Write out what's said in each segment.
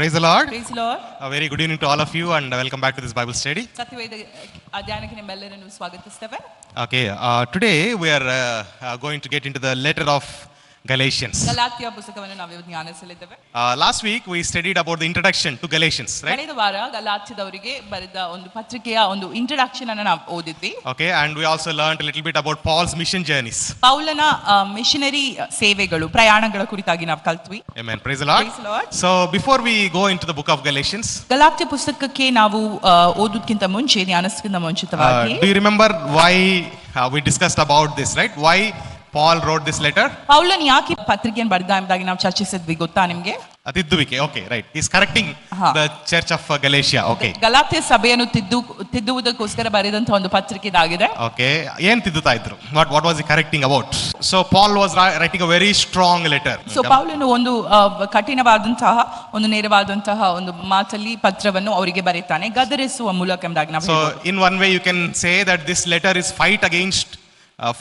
Praise the Lord. Praise the Lord. A very good evening to all of you and welcome back to this Bible study. ಸತ್ಯವೇದ ಅಧ್ಯಯನಕ್ಕೆ ನಿಮ್ಮೆಲ್ಲರನ್ನು ಸ್ವಾಗತಿಸುತ್ತೇವೆ. Okay, today we are going to get into the letter of Galatians. Galatia ಪುಸ್ತಕವನ್ನು ನಾವು ಇವತ್ತು ಧ್ಯಾನಿಸಲಿದ್ದೇವೆ. Last week we studied about the introduction to Galatians, right? ಕಳೆದ ವಾರ ಗಲಾತ್ಯದವರಿಗೆ ಬರೆದ ಒಂದು ಪತ್ರಿಕೆಯ ಒಂದು ಇಂಟ್ರೊಡಕ್ಷನ್ ಅನ್ನು ನಾವು ಓದಿದ್ವಿ. Okay, and we also learned a little bit about Paul's mission journeys. ಪೌಲನ ಮಿಷನರಿ ಸೇವೆಗಳು ಪ್ರಯಾಣಗಳ ಕುರಿತಾಗಿ ನಾವು ಕಲ್ತ್ವಿ. Amen. Praise the Lord. Praise the Lord. So before we go into the book of Galatians, Galatia ಪುಸ್ತಕಕ್ಕೆ ನಾವು ಓದೋದಕ್ಕಿಂತ ಮುಂಚೆ ಧ್ಯಾನಿಸೋದಕ್ಕಿಂತ ಮುಂಚಿತವಾಗಿ do you remember why we discussed about this, right? Why Paul wrote this letter? ಪೌಲನ್ ಯಾಕೆ ಪತ್ರಿಕೆಯನ್ನು ಬರೆದ ಎಂಬುದಾಗಿ ನಾವು ಚರ್ಚಿಸಿದ್ವಿ ಗೊತ್ತಾ ನಿಮಗೆ? ತಿದ್ದುವಿಕೆ. Okay, right. He's correcting the church of Galatia. Okay. Galatia ಸಭೆಯನ್ನು ತಿದ್ದುವುದಕ್ಕೋಸ್ಕರ ಬರೆದಂತ ಒಂದು ಪತ್ರಿಕೆ ಇದಾಗಿದೆ. Okay, ಏನ್ ತಿದ್ದುತ್ತಾ ಇದ್ರು? What was he correcting about? So Paul was writing a very strong letter. So ಪೌಲನು ಒಂದು ಕಠಿಣವಾದಂತಹ ಒಂದು ನೇರವಾದಂತಹ ಒಂದು ಮಾತಲ್ಲಿ ಪತ್ರವನ್ನು ಅವರಿಗೆ ಬರೀತಾನೆ ಗದರಿಸುವ ಮೂಲಕ ಎಂಬುದಾಗಿ ನಾವು So in one way you can say that this letter is fight against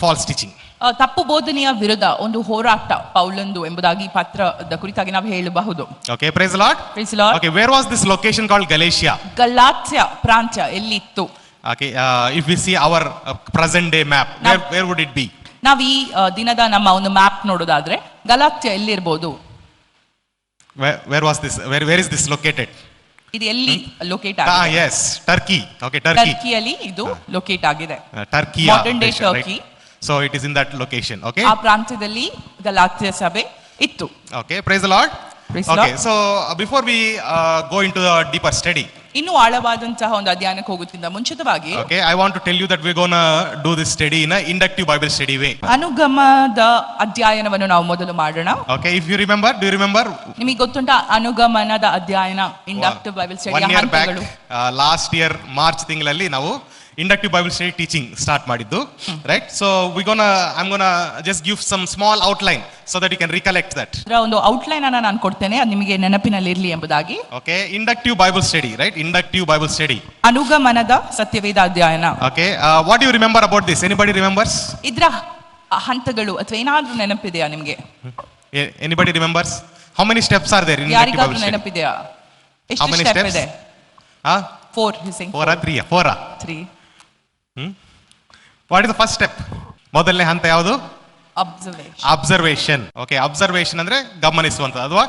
false teaching. ತಪ್ಪು ಬೋಧನೆಯ ವಿರುದ್ಧ ಒಂದು ಹೋರಾಟ ಪೌಲಂದು ಎಂಬುದಾಗಿ ಪತ್ರದ ಕುರಿತಾಗಿ ನಾವು ಹೇಳಬಹುದು. Okay, praise the Lord. Praise the Lord. Okay, where was this location called Galatia? Galatia ಪ್ರಾಂತ್ಯ ಎಲ್ಲಿತ್ತು? Okay, if we see our present day map, where would it be? ನಾವು ಈ ದಿನದ ನಮ್ಮ ಒಂದು ಮ್ಯಾಪ್ ನೋಡೋದಾದ್ರೆ Galatia ಎಲ್ಲಿರಬಹುದು? Where was this? Where is this located? ಇದು ಎಲ್ಲಿ locate ಆಗಿದೆ? Yes, Turkey. Okay, Turkey. ಟರ್ಕಿಯಲ್ಲಿ ಇದು ಲೊಕೇಟ್ ಆಗಿದೆ. Turkey. Modern day Turkey. So it is in that location. Okay. ಆ ಪ್ರಾಂತ್ಯದಲ್ಲಿ ಗಲಾತ್ಯ ಸಭೆ ಇತ್ತು. Okay, praise the Lord. Praise the Okay, Lord. so before we go into the deeper study, ಇನ್ನು ಆಳವಾದಂತಹ ಒಂದು ಅಧ್ಯಯನಕ್ಕೆ ಹೋಗುತ್ತಿದ್ದ ಮುಂಚಿತವಾಗಿ okay, I want to tell you that we're going to do this study in a inductive Bible study way. ಅನುಗಮದ ಅಧ್ಯಯನವನ್ನು ನಾವು ಮೊದಲು ಮಾಡೋಣ. Okay, if you remember, do you remember? ನಿಮಗೆ ಗೊತ್ತುಂಟಾ ಅನುಗಮನದ ಅಧ್ಯಯನ inductive Bible study 1 year back, ಹಂತಗಳು. last year March ತಿಂಗಳಲ್ಲಿ ನಾವು inductive Bible study teaching start ಮಾಡಿದ್ದು, right? So I'm gonna just give some small outline so that you can recollect that. ಅದರ ಒಂದು outline ಅನ್ನು ನಾನು ಕೊಡ್ತೇನೆ, ಅದು ನಿಮಗೆ ನೆನಪಿನಲ್ಲಿ ಇರಲಿ ಎಂಬುದಾಗಿ. Okay, inductive Bible study, right? Inductive Bible study. ಅನುಗಮನದ ಸತ್ಯವೇದ ಅಧ್ಯಯನ. Okay, what do you remember about this? Anybody remembers? ಇದರ ಹಂತಗಳು ಅಥವಾ ಏನಾದ್ರೂ ನೆನಪಿದೆಯಾ ನಿಮಗೆ? Anybody remembers? How many steps are there in inductive Bible ಯಾರಿಗಾದ್ರೂ study? ನೆನಪಿದೆಯಾ? How ಎಷ್ಟು many ಸ್ಟೆಪ್ steps? ಇದೆ? 4 he saying 4 or 3? 4. 3. What is the first step? ಮೊದಲನೇ ಹಂತ ಯಾವುದು? ಅಬ್ಸರ್ವೇಷನ್. ಓಕೆ, ಅಬ್ಸರ್ವೇಷನ್ ಅಂದ್ರೆ ಗಮನಿಸುವಂತ ಅಥವಾ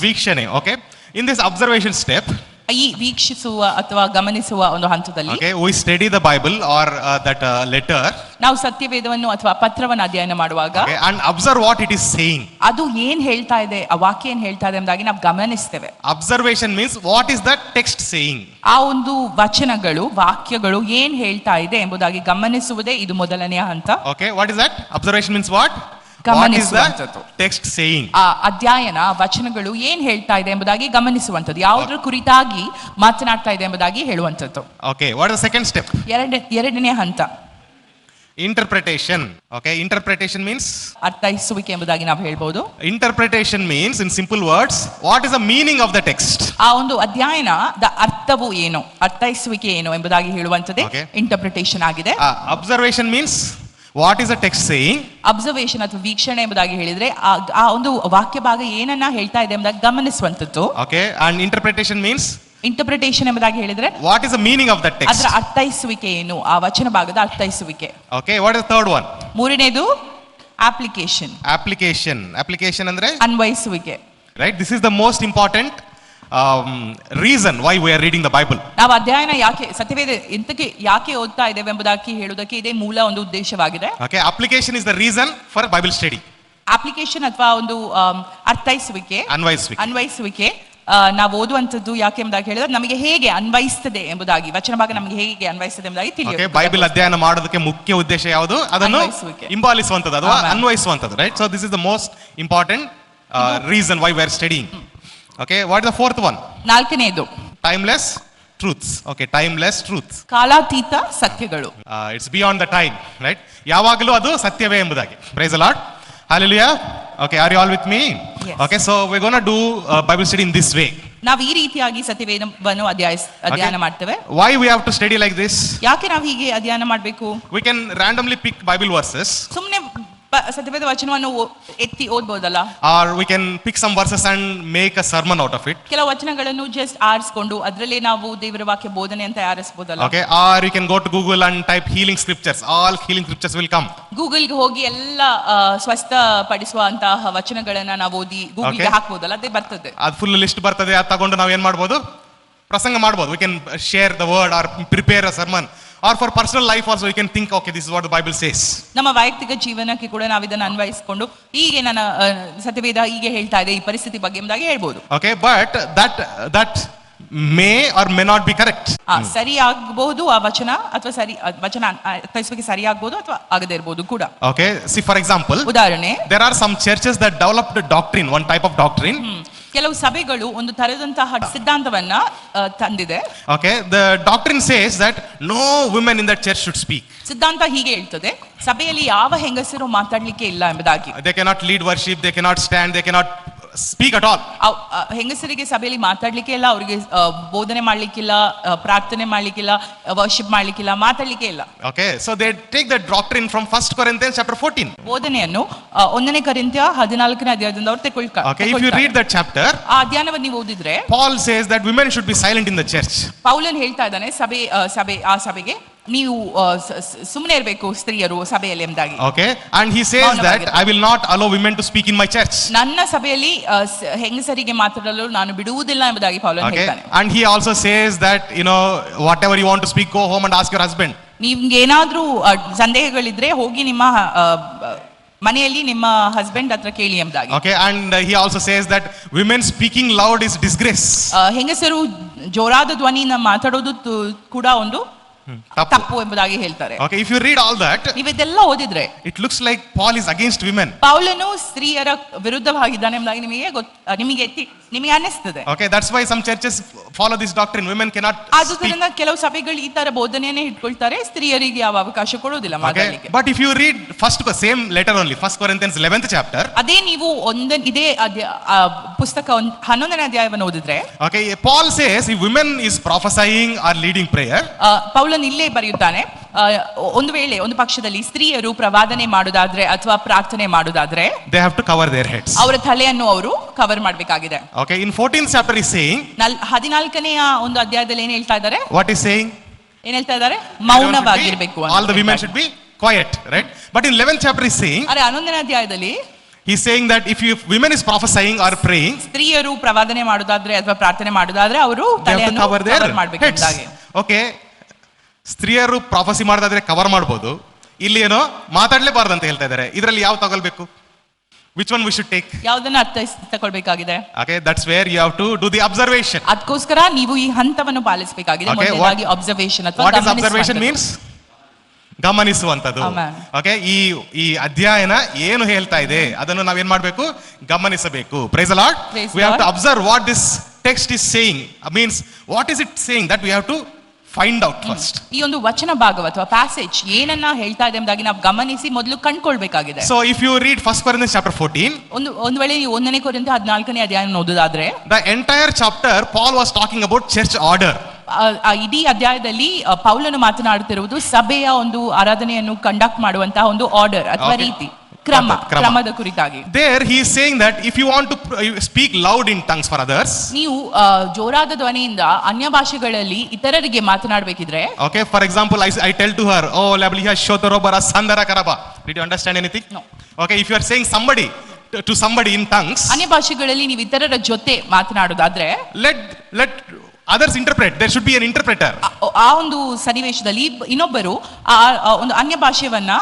ವೀಕ್ಷಣೆ. Okay, in this observation step, ಈ ವೀಕ್ಷಿಸುವ ಅಥವಾ ಗಮನಿಸುವ ಒಂದು ಹಂತದಲ್ಲಿ, okay, we study the Bible or that letter, ನಾವು ಸತ್ಯವೇದವನ್ನು ಅಥವಾ ಪತ್ರವನ್ನು ಅಧ್ಯಯನ ಮಾಡುವಾಗ, okay, and observe what it is saying. ಅದು ಏನ್ ಹೇಳ್ತಾ ಇದೆ, ಆ ವಾಕ್ಯ ಏನ್ ಹೇಳ್ತಾ ಇದೆ ಎಂಬುದಾಗಿ ನಾವು ಗಮನಿಸ್ತೇವೆ. Observation means what is the text saying? ಆ ಒಂದು ವಚನಗಳು ವಾಕ್ಯಗಳು ಏನ್ ಹೇಳ್ತಾ ಇದೆ ಎಂಬುದಾಗಿ ಗಮನಿಸುವುದೇ ಇದು ಮೊದಲನೆಯ ಹಂತ. Okay, what is that? Observation means what? What is the text saying? ಆ ಅಧ್ಯಯನ ವಚನಗಳು ಏನ್ ಹೇಳ್ತಾ ಇದೆ ಎಂಬುದಾಗಿ ಗಮನಿಸುವಂತದ್ದು, ಯಾವುದರ ಕುರಿತಾಗಿ ಮಾತನಾಡ್ತಾ ಇದೆ ಎಂಬುದಾಗಿ ಹೇಳುವಂತದ್ದು. Okay, what is the second step? ಎರಡನೇ ಹಂತ ಇಂಟರ್ಪ್ರಿಟೇಷನ್. Okay, interpretation means ಅರ್ಥೈಸುವಿಕೆ ಎಂಬುದಾಗಿ ನಾವು ಹೇಳ್ಬೋದು. Interpretation means, in simple words, what is the meaning of the text? ಆ ಒಂದು ಅಧ್ಯಯನದ ಅರ್ಥವು ಏನು, ಅರ್ಥೈಸುವಿಕೆ ಏನು ಎಂಬುದಾಗಿ ಹೇಳುವಂತದ್ದೇ ಇಂಟರ್ಪ್ರಿಟೇಷನ್ ಆಗಿದೆ. Observation means what is the text saying? Observation ಅಥವಾ ವೀಕ್ಷಣೆ ಎಂಬುದಾಗಿ ಹೇಳಿದ್ರೆ ಆ ಒಂದು ವಾಕ್ಯ ಭಾಗ ಏನನ್ನ ಹೇಳ್ತಾ ಇದೆ ಎಂಬುದಾಗಿ ಗಮನಿಸುವಂತದ್ದು. Okay, and interpretation means interpretation ಎಂಬುದಾಗಿ ಹೇಳಿದ್ರೆ what is the meaning of that text? ಅದರ ಅರ್ಥೈಸುವಿಕೆ ಏನು, ಆ ವಚನ ಭಾಗದ ಅರ್ಥೈಸುವಿಕೆ. Okay, what is the third one? ಮೂರನೇದು ಅಪ್ಲಿಕೇಶನ್. Application ಅಂದ್ರೆ ಅನ್ವಯಿಸುವಿಕೆ. Right, this is the most important reason why we are reading the Bible. ನಾವು ಅಧ್ಯಯನ ಯಾಕೆ ಸತ್ಯವೇದ ಎಂತಕ್ಕೆ ಯಾಕೆ ಓದ್ತಾ ಇದ್ದೇವೆ ಎಂಬುದಾಗಿ ಹೇಳುವುದಕ್ಕೆ ಇದೇ ಮೂಲ ಒಂದು ಉದ್ದೇಶವಾಗಿದೆ. Okay, application is the reason for Bible study. Application ಅಥವಾ ಒಂದು ಅರ್ಥೈಸುವಿಕೆ, ಅನ್ವಯಿಸುವಿಕೆ ನಾವು ಓದುವಂತದ್ದು ಯಾಕೆ ಎಂಬುದಾಗಿ ಹೇಳಿದ್ರೆ ನಮಗೆ ಹೇಗೆ ಅನ್ವಯಿಸ್ತದೆ ಎಂಬುದಾಗಿ, ವಚನ ಭಾಗ ನಮಗೆ ಹೇಗೆ ಅನ್ವಯಿಸ್ತದೆ ಎಂಬುದಾಗಿ ತಿಳಿಯುತ್ತೆ. ಬೈಬಲ್ ಅಧ್ಯಯನ ಮಾಡೋದಕ್ಕೆ ಮುಖ್ಯ ಉದ್ದೇಶ ಯಾವುದು? ಅದನ್ನು ಹಿಂಬಾಲಿಸುವಂತದ್ದು ಅಥವಾ ಅನ್ವಯಿಸುವಂತದ್ದು, right? So this is the most important reason why we are studying. Okay, what is the fourth one? ನಾಲ್ಕನೇದು timeless truths. Okay, timeless truths. ಕಾಲಾತೀತ ಸತ್ಯಗಳು. It's beyond the time, right? ಯಾವಾಗಲೂ ಅದು ಸತ್ಯವೇ ಎಂಬುದಾಗಿ. Praise the Lord. Hallelujah. Okay, are you all with me? Yes. Okay, so we're going to do Bible study in this way. ನಾವು ಈ ರೀತಿಯಾಗಿ ಸತ್ಯವೇದವನ್ನು ಅಧ್ಯಯನ ಮಾಡ್ತೇವೆ. Why we have to study like this? ಯಾಕೆ ನಾವು ಹೀಗೆ ಅಧ್ಯಯನ ಮಾಡಬೇಕು? We can randomly pick Bible verses. ಸುಮ್ಮನೆ ಸತ್ಯವೇದ ವಚನವನ್ನು ಎತ್ತಿ ಓದ್ಬೋದಲ್ಲ, or we can pick some verses and make a sermon out of it. ಕೆಲವು ವಚನಗಳನ್ನು ಜಸ್ಟ್ ಆರಿಸ್ಕೊಂಡು ಅದರಲ್ಲೇ ನಾವು ದೇವರ ವಾಕ್ಯ ಬೋಧನೆ ಅಂತ ಆರಿಸಬಹುದಲ್ಲ. Okay, or you can go to Google and type healing scriptures. All healing scriptures will come. ಗೂಗಲ್ಗೆ ಹೋಗಿ ಎಲ್ಲ ಸ್ವಸ್ಥ ಪಡಿಸುವಂತಹ ವಚನಗಳನ್ನ ನಾವು ಓದಿ ಗೂಗಲ್ಗೆ ಹಾಕ್ಬೋದಲ್ಲ, ಅದೇ ಬರ್ತದೆ. ಅದು ಫುಲ್ ಲಿಸ್ಟ್ ಬರ್ತದೆ, ಅದು ತಗೊಂಡು ನಾವು ಏನ್ ಮಾಡ್ಬೋದು, ಪ್ರಸಂಗ ಮಾಡ್ಬೋದು. We can share the word or prepare a sermon. Or for personal life also you can think, okay, this is what the Bible says. ನಮ್ಮ ವೈಯಕ್ತಿಕ ಜೀವನಕ್ಕೆ ಕೂಡ ನಾವು ಇದನ್ನು ಅನ್ವಯಿಸಿಕೊಂಡು ಹೀಗೆ ನನ್ನ ಸತ್ಯವೇದ ಹೀಗೆ ಹೇಳ್ತಾ ಇದೆ ಈ ಪರಿಸ್ಥಿತಿ ಬಗ್ಗೆ ಎಂಬುದಾಗಿ ಹೇಳ್ಬೋದು. Okay, but that may or may not be correct. ಸರಿ ಆಗಬಹುದು ಆ ವಚನ, ಅಥವಾ ವಚನ ಅರ್ಥೈಸುವಿಕೆ ಸರಿ ಆಗಬಹುದು ಅಥವಾ ಆಗದೇ ಇರಬಹುದು ಕೂಡ. Okay, see for example, ಉದಾಹರಣೆ, there are some churches that developed doctrine, one type of doctrine. ಕೆಲವು ಸಭೆಗಳು ಒಂದು ತರದಂತಹ ಸಿದ್ಧಾಂತವನ್ನ ತಂದಿದೆ. Okay, the doctrine says that no women in that church should speak. ಸಿದ್ಧಾಂತ ಹೀಗೆ ಹೇಳ್ತದೆ, ಸಭೆಯಲ್ಲಿ ಯಾವ ಹೆಂಗಸರು ಮಾತಾಡ್ಲಿಕ್ಕೆ ಇಲ್ಲ ಎಂಬುದಾಗಿ. They cannot lead worship, they cannot stand, they cannot speak at all. ಹೆಂಗಸರಿಗೆ ಸಭೆಯಲ್ಲಿ ಮಾತಾಡ್ಲಿಕ್ಕೆ ಇಲ್ಲ, ಅವರಿಗೆ ಬೋಧನೆ ಮಾಡ್ಲಿಕ್ಕಿಲ್ಲ, ಪ್ರಾರ್ಥನೆ ಮಾಡ್ಲಿಕ್ಕಿಲ್ಲ, ವರ್ಷಿಪ್ ಮಾಡ್ಲಿಕ್ಕಿಲ್ಲ, ಮಾತಾಡ್ಲಿಕ್ಕೆ ಇಲ್ಲ. Okay, so they take that doctrine from 1 Corinthians chapter 14. ಬೋಧನೆಯನ್ನು 1 ಕೊರಿಂಥ್ಯ 14ನೇ ಅಧ್ಯಾಯದಿಂದ ಅವರು ತೆಗೆದುಕೊಳ್ಳುತ್ತಾರೆ. Okay, if you read that chapter, ಆ ಅಧ್ಯಾಯವನ್ನು ನೀವು ಓದಿದ್ರೆ Paul says that women should be silent in the church. ಪೌಲನ್ ಹೇಳ್ತಾ ಇದ್ದಾನೆ ಸಭೆಗೆ ನೀವು ಸುಮ್ಮನೆ ಇರಬೇಕು ಸ್ತ್ರೀಯರು ಸಭೆಯಲ್ಲಿ ಎಂಬುದಾಗಿ. Okay, and he says that I will not allow women to speak in my church. ನನ್ನ ಸಭೆಯಲ್ಲಿ ಹೆಂಗಸರಿಗೆ ಮಾತಾಡಲು ನಾನು ಬಿಡುವುದಿಲ್ಲ ಎಂಬುದಾಗಿ ಪೌಲನ್ ಹೇಳ್ತಾನೆ. And he also says that, you know, whatever you want to speak, go home and ask your husband. ನಿಮ್ಗೆ ಏನಾದ್ರೂ ಸಂದೇಹಗಳಿದ್ರೆ ಹೋಗಿ ನಿಮ್ಮ ಮನೆಯಲ್ಲಿ ನಿಮ್ಮ ಹಸ್ಬೆಂಡ್ ಹತ್ರ ಕೇಳಿ ಎಂಬುದಾಗಿ. Okay, and he also says that women speaking loud is disgrace. ಹೆಂಗಸರು ಜೋರಾದ ಧ್ವನಿಯಿಂದ ಮಾತಾಡೋದು ಕೂಡ ಒಂದು ತಪ್ಪು ಎಂಬುದಾಗಿ ಹೇಳ್ತಾರೆ. Okay, if you read all that, ನೀವು ಇದೆಲ್ಲ ಓದಿದ್ರೆ it looks like Paul is against women. ಪೌಲನು ಸ್ತ್ರೀಯರ ವಿರುದ್ಧವಾಗಿದ್ದಾನೆ ಎಂಬುದಾಗಿ ನಿಮಗೆ ಅನ್ನಿಸ್ತದೆ. Okay, that's why some churches follow this doctrine, women cannot speak. ಆದುದರಿಂದ ಕೆಲವು ಸಭೆಗಳು ಈ ತರ ಬೋಧನೆಯನ್ನೇ ಇಟ್ಕೊಳ್ತಾರೆ, ಸ್ತ್ರೀಯರಿಗೆ ಯಾವ ಅವಕಾಶ ಕೊಡೋದಿಲ್ಲ ಮಾತಾಡಲಿಕ್ಕೆ. But if you read same letter only, 1 Corinthians 11th chapter, ಅದೇ ನೀವು ಇದೇ ಪುಸ್ತಕ 11ನೇ ಅಧ್ಯಾಯವನ್ನು ಓದಿದ್ರೆ, okay, Paul says if women is prophesying or leading prayer, ಪೌಲನ್ ಇಲ್ಲೇ ಬರೆಯುತ್ತಾನೆ, ಒಂದು ವೇಳೆ ಒಂದು ಪಕ್ಷದಲ್ಲಿ ಸ್ತ್ರೀಯರು ಪ್ರವಾದನೆ ಮಾಡುವುದಾದ್ರೆ ಅಥವಾ ಪ್ರಾರ್ಥನೆ ಮಾಡುವುದಾದ್ರೆ they have to cover their heads. ಅವರ ತಲೆಯನ್ನು ಅವರು ಕವರ್ ಮಾಡಬೇಕಾಗಿದೆ. Okay, in 14th chapter is saying, 14ನೇ ಒಂದು ಅಧ್ಯಾಯದಲ್ಲಿ ಏನು ಹೇಳ್ತಾ ಇದ್ದಾರೆ? what is saying? ಏನು ಹೇಳ್ತಾ ಇದ್ದಾರೆ? ಮೌನವಾಗಿರಬೇಕು. All the women should be quiet, right? But in 11th chapter is saying, 11ನೇ ಅಧ್ಯಾಯದಲ್ಲಿ he's saying that if women is prophesying or praying, ಸ್ತ್ರೀಯರು ಪ್ರವಾದನೆ ಮಾಡುವುದಾದ್ರೆ ಅಥವಾ ಪ್ರಾರ್ಥನೆ ಮಾಡುವುದಾದ್ರೆ ಅವರು ತಲೆಯನ್ನು ಕವರ್ ಮಾಡಬೇಕು. Okay, ಸ್ತ್ರೀಯರು ಪ್ರಾಫಸಿ ಮಾಡೋದಾದ್ರೆ ಕವರ್ ಮಾಡಬಹುದು, ಇಲ್ಲಿ ಏನೋ ಮಾತಾಡಲೇಬಾರದು ಅಂತ ಹೇಳ್ತಾ ಇದ್ದಾರೆ. ಇದರಲ್ಲಿ ಯಾವ ತಗೊಳ್ಬೇಕು? Which one we should take? ಯಾವುದನ್ನ ತಗೊಳ್ಬೇಕಾಗಿದೆ? Okay, that's where you have to do the observation. ಅದಕ್ಕೋಸ್ಕರ ನೀವು ಈ ಹಂತವನ್ನು ಪಾಲಿಸಬೇಕಾಗಿದೆ. ಮೊದಲನೇದಾಗಿ ಅಬ್ಸರ್ವೇಷನ್ ಅಥವಾ what is observation means? ಗಮನಿಸುವಂತದ್ದು. Okay, ಈ ಅಧ್ಯಾಯನ ಏನು ಹೇಳ್ತಾ ಇದೆ ಅದನ್ನು ನಾವೇನ್ ಮಾಡಬೇಕು? ಗಮನಿಸಬೇಕು. Praise the Lord. We have to observe what this text is saying. Means what is it saying that we have to find out first. ಈ ಒಂದು ವಚನ ಭಾಗ ಅಥವಾ ಪ್ಯಾಸೇಜ್ ಏನನ್ನ ಹೇಳ್ತಾ ಇದೆ ಎಂಬುದಾಗಿ ನಾವು ಗಮನಿಸಿ ಮೊದಲು ಕಂಡುಕೊಳ್ಳಬೇಕಾಗಿದೆ. So if you read 1 Corinthians chapter 14, ಒಂದು ವೇಳೆ ನೀವು 1ನೇ ಕೊರಿಂಥ 14ನೇ ಅಧ್ಯಾಯವನ್ನು ಓದುವುದಾದ್ರೆ, the entire chapter Paul was talking about church order. ಇಡೀ ಅಧ್ಯಾಯದಲ್ಲಿ ಪೌಲನು ಮಾತನಾಡುತ್ತಿರುವುದು ಸಭೆಯ ಒಂದು ಆರಾಧನೆಯನ್ನು ಕಂಡಕ್ಟ್ ಮಾಡುವಂತಹ ಒಂದು ಆರ್ಡರ್ ಅಥವಾ ರೀತಿ ಕ್ರಮದ ಕುರಿತಾಗಿ. There he is saying that if you want to speak loud in tongues for others, ನೀವು ಜೋರಾದ ಧ್ವನಿಯಿಂದ ಅನ್ಯ ಭಾಷೆಗಳಲ್ಲಿ ಇತರರಿಗೆ ಮಾತನಾಡಬೇಕಿದ್ರೆ, okay, for example I tell to her, oh labliha shotorobara sandara karaba, did you understand anything? No. Okay, if you are saying somebody to somebody in tongues, ಅನ್ಯ ಭಾಷೆಗಳಲ್ಲಿ ನೀವು ಇತರರ ಜೊತೆ ಮಾತನಾಡೋದಾದ್ರೆ, let others interpret. There should be an interpreter. ಆ ಒಂದು ಸನ್ನಿವೇಶದಲ್ಲಿ ಇನ್ನೊಬ್ಬರು ಒಂದು ಅನ್ಯ ಭಾಷೆಯನ್ನ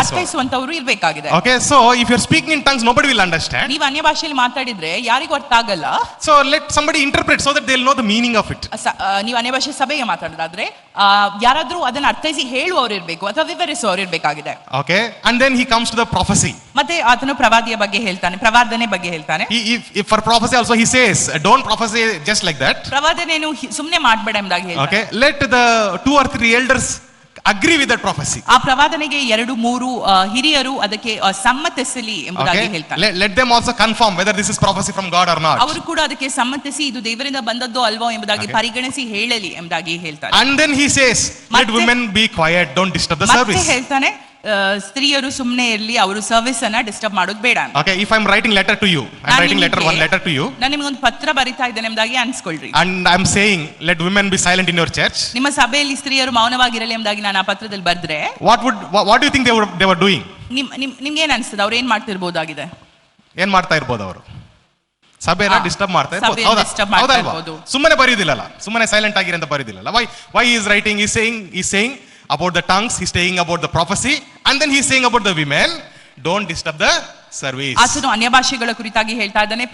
ಅರ್ಥೈಸುವಂತವರು ಇರಬೇಕಾಗಿದೆ. Okay, so if you are speaking in tongues nobody will understand. ನೀವು ಅನ್ಯ ಭಾಷೆಯಲ್ಲಿ ಮಾತಾಡಿದ್ರೆ ಯಾರಿಗೂ ಅರ್ಥ ಆಗಲ್ಲ. So let somebody interpret so that they will know the meaning of it. ನೀವು ಅನ್ಯ ಭಾಷೆ ಸಭೆಗೆ ಮಾತಾಡೋದಾದ್ರೆ ಯಾರಾದ್ರೂ ಅದನ್ನ ಅರ್ಥೈಸಿ ಹೇಳುವವರು ಇರಬೇಕು ಅಥವಾ ವಿವರಿಸುವವರು ಇರಬೇಕಾಗಿದೆ. Okay, and then he comes to the prophecy. ಮತ್ತೆ ಆತನು ಪ್ರವಾದಿಯ ಬಗ್ಗೆ ಹೇಳ್ತಾನೆ, ಪ್ರವಾದನೆ ಬಗ್ಗೆ ಹೇಳ್ತಾನೆ. If for prophecy also he says don't prophesy just like that. ಪ್ರವಾದನೆಯನ್ನು ಸುಮ್ಮನೆ ಮಾಡಬೇಡ ಎಂಬುದಾಗಿ ಹೇಳ್ತಾನೆ. Okay, let the 2 or 3 elders agree with that prophecy. ಆ ಪ್ರವಾದನೆಗೆ 2-3 ಹಿರಿಯರು ಅದಕ್ಕೆ ಸಮ್ಮತಿಸಲಿ ಎಂಬುದಾಗಿ ಹೇಳ್ತಾನೆ. Let them also confirm whether this is prophecy from God or not. ಅವರು ಕೂಡ ಅದಕ್ಕೆ ಸಮ್ಮತಿಸಿ ಇದು ದೇವರಿಂದ ಬಂದದ್ದೋ ಅಲ್ವೋ ಎಂಬುದಾಗಿ ಪರಿಗಣಿಸಿ ಹೇಳಲಿ ಎಂಬುದಾಗಿ ಹೇಳ್ತಾನೆ. And then he says let women be quiet, don't disturb the service. ಮತ್ತೆ ಹೇಳ್ತಾನೆ ಸ್ತ್ರೀಯರು ಸುಮ್ಮನೆ ಇರ್ಲಿ, ಅವರು ಸರ್ವಿಸ್ ಅನ್ನ ಡಿಸ್ಟರ್ಬ್ ಮಾಡೋದು ಬೇಡ ಅಂತ. Okay, if I'm writing letter to you, I'm writing one letter to you. ನಾನು ನಿಮಗೆ ಒಂದು ಪತ್ರ ಬರಿತಾ ಇದ್ದೇನೆ ಎಂಬುದಾಗಿ ಅನ್ಸ್ಕೊಳ್ರಿ. And I'm saying, let women be silent in your church. ನಿಮ್ಮ ಸಭೆಯಲ್ಲಿ ಸ್ತ್ರೀಯರು ಮೌನವಾಗಿರಲಿ ಎಂಬುದಾಗಿ ನಾನು ಆ ಪತ್ರದಲ್ಲಿ ಬರೆದ್ರೆ what do you think they were doing? ನಿಮ್ಗೆ ಏನ್ ಅನ್ಸ್ತದೆ? ಅವ್ರು ಏನ್ ಮಾಡ್ತಿರ್ಬೋದಾಗಿದೆ? ಏನ್ ಮಾಡ್ತಾ ಇರ್ಬೋದು ಅವರು? ಸಭೆನ ಡಿಸ್ಟರ್ಬ್ ಮಾಡ್ತಾ ಇರ್ಬೋದು. ಸುಮ್ಮನೆ ಬರೆಯುವುದಿಲ್ಲಲ್ಲ, ಸುಮ್ಮನೆ ಸೈಲೆಂಟ್ ಆಗಿರಿ ಅಂತ ಬರೆಯುವುದಿಲ್ಲಲ್ಲ. why he is writing? He's saying about the tongues, he's saying about the prophecy, and then he's saying about the women, don't disturb the service. ಆತನು ಅನ್ಯ ಭಾಷೆಗಳ ಕುರಿತಾಗಿ ಹೇಳ್ತಾ ಇದ್ದಾನೆ,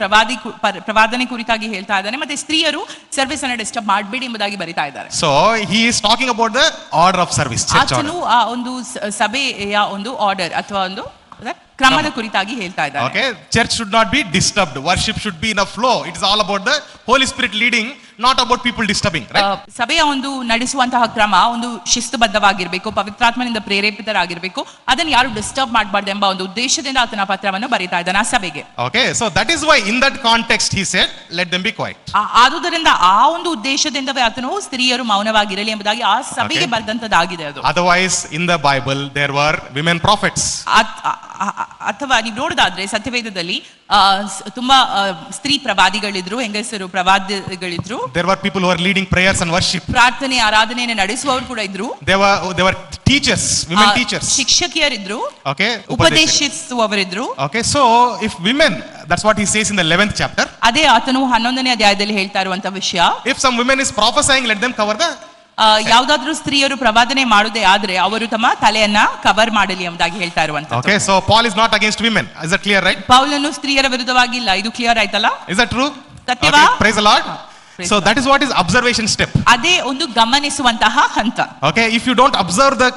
ಪ್ರವಾದನೆ ಕುರಿತಾಗಿ ಹೇಳ್ತಾ ಇದ್ದಾನೆ, ಮತ್ತೆ ಸ್ತ್ರೀಯರು ಸರ್ವಿಸ್ ಅನ್ನು ಡಿಸ್ಟರ್ಬ್ ಮಾಡಬೇಡಿ ಎಂಬುದಾಗಿ ಬರಿತಾ ಇದ್ದಾರೆ. So he is talking about the order of service, church order. ಆತನು ಆ ಒಂದು ಸಭೆಯ ಒಂದು ಆರ್ಡರ್ ಅಥವಾ ಒಂದು ಕ್ರಮದ ಕುರಿತಾಗಿ ಹೇಳ್ತಾ ಇದ್ದಾರೆ. Okay, church should not be disturbed, worship should be in a flow. It is all about the Holy Spirit leading, not about people disturbing, right? ಸಭೆಯ ಒಂದು ನಡೆಸುವಂತಹ ಕ್ರಮ ಒಂದು ಶಿಸ್ತುಬದ್ಧವಾಗಿರ್ಬೇಕು, ಪವಿತ್ರಾತ್ಮನಿಂದ ಪ್ರೇರೇಪಿತರಾಗಿರ್ಬೇಕು, ಅದನ್ನು ಯಾರು ಡಿಸ್ಟರ್ಬ್ ಮಾಡಬಾರ್ದು ಎಂಬ ಒಂದು ಉದ್ದೇಶದಿಂದ ಆತನ ಪತ್ರವನ್ನು ಬರೀತಾ ಇದ್ದಾನೆ ಆ ಸಭೆಗೆ. Okay, so that is why in that context he said, let them be quiet. ಆದುದರಿಂದ ಆ ಒಂದು ಉದ್ದೇಶದಿಂದವೇ ಆತನು ಸ್ತ್ರೀಯರು ಮೌನವಾಗಿರಲಿ ಎಂಬುದಾಗಿ ಆ ಸಭೆಗೆ ಬರೆದಂತದ್ದಾಗಿದೆ ಅದು. Otherwise in the Bible there were women prophets. ಅಥವಾ ನೀವು ನೋಡೋದಾದ್ರೆ ಸತ್ಯವೇದದಲ್ಲಿ ತುಂಬಾ ಸ್ತ್ರೀ ಪ್ರವಾದಿಗಳಿದ್ರು, ಹೆಂಗಸರು ಪ್ರವಾದಿಗಳಿದ್ರು. There were people who were leading prayers and worship. ಪ್ರಾರ್ಥನೆ ಆರಾಧನೆಯನ್ನು ನಡೆಸುವವರು ಕೂಡ ಇದ್ರು. They were teachers, women teachers. ಶಿಕ್ಷಕಿಯರಿದ್ರು. Okay, ಉಪದೇಶಿಸುವವರಿದ್ರು. Okay, so if women, that's what he says in the 11th chapter. ಅದೇ ಆತನು 11ನೇ ಅಧ್ಯಾಯದಲ್ಲಿ ಹೇಳ್ತಾ ಇರುವಂತ ವಿಷಯ. If some women is prophesying, let them cover the ಯಾವ್ದಾದ್ರೂ ಸ್ತ್ರೀಯರು ಪ್ರವಾದನೆ ಮಾಡುದೇ ಆದ್ರೆ ಅವರು ತಮ್ಮ ತಲೆಯನ್ನ ಕವರ್ ಮಾಡಲಿ ಎಂಬುದಾಗಿ ಹೇಳ್ತಾ ಇರುವಂತ. Okay, so Paul is not against women. Is that clear, right? ಪೌಲನು ಸ್ತ್ರೀಯರ ವಿರುದ್ಧವಾಗಿಲ್ಲ, ಇದು ಕ್ಲಿಯರ್ ಆಯ್ತಲ್ಲ? Is that true? ಸತ್ಯವಾ? Okay, praise the Lord. So that is what is observation step. ಅದೇ ಒಂದು ಗಮನಿಸುವಂತಹ ಹಂತ. Okay, if you don't observe the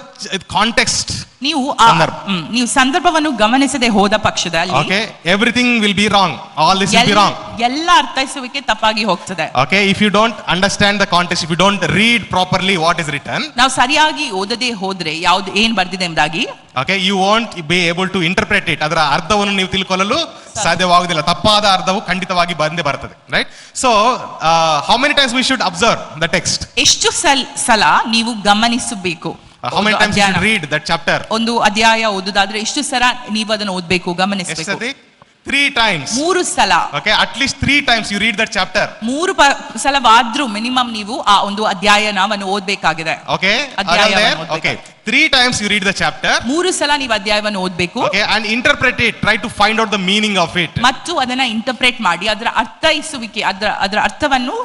context, ನೀವು ಸಂದರ್ಭವನ್ನು ಗಮನಿಸದೆ ಹೋದ ಪಕ್ಷದಲ್ಲಿ okay, everything will be wrong. All this will be wrong. ಎಲ್ಲ ಅರ್ಥೈಸುವಿಕೆ ತಪ್ಪಾಗಿ ಹೋಗ್ತದೆ. Okay, if you don't understand the context, if you don't read properly what is written, ನಾವು ಸರಿಯಾಗಿ ಓದದೆ ಹೋದ್ರೆ ಯಾವುದು ಏನ್ ಬರ್ದಿದೆ ಎಂಬುದಾಗಿ, okay, you won't be able to interpret it. ಅದರ ಅರ್ಥವನ್ನು ನೀವು ತಿಳ್ಕೊಳ್ಳಲು ಸಾಧ್ಯವಾಗುವುದಿಲ್ಲ. ತಪ್ಪಾದ ಅರ್ಥವು ಖಂಡಿತವಾಗಿ ಬಂದೇ ಬರ್ತದೆ, right? So how many times we should observe the text? ಎಷ್ಟು ಸಲ ನೀವು ಗಮನಿಸಬೇಕು? How many times you should read that chapter? ಒಂದು ಅಧ್ಯಾಯ ಓದುದಾದ್ರೆ ಎಷ್ಟು ಸಲ ನೀವು ಅದನ್ನು ಓದಬೇಕು, ಗಮನಿಸಬೇಕು? 3 times. 3 ಸಲ. Okay, at least 3 times you read that chapter. 3 ಸಲವಾದ್ರೂ minimum ನೀವು ಆ ಒಂದು ಅಧ್ಯಾಯವನ್ನು ಓದಬೇಕಾಗಿದೆ. Okay, okay, 3 times you read the chapter. 3 ಸಲ ನೀವು ಅಧ್ಯಾಯವನ್ನು ಓದಬೇಕು. Okay, and interpret it. Try to find out the meaning of it. ಮತ್ತು ಅದನ್ನ ಇಂಟರ್ಪ್ರೆಟ್ ಮಾಡಿ ಅದರ ಅರ್ಥೈಸುವಿಕೆ, ಅದರ ಅರ್ಥವನ್ನು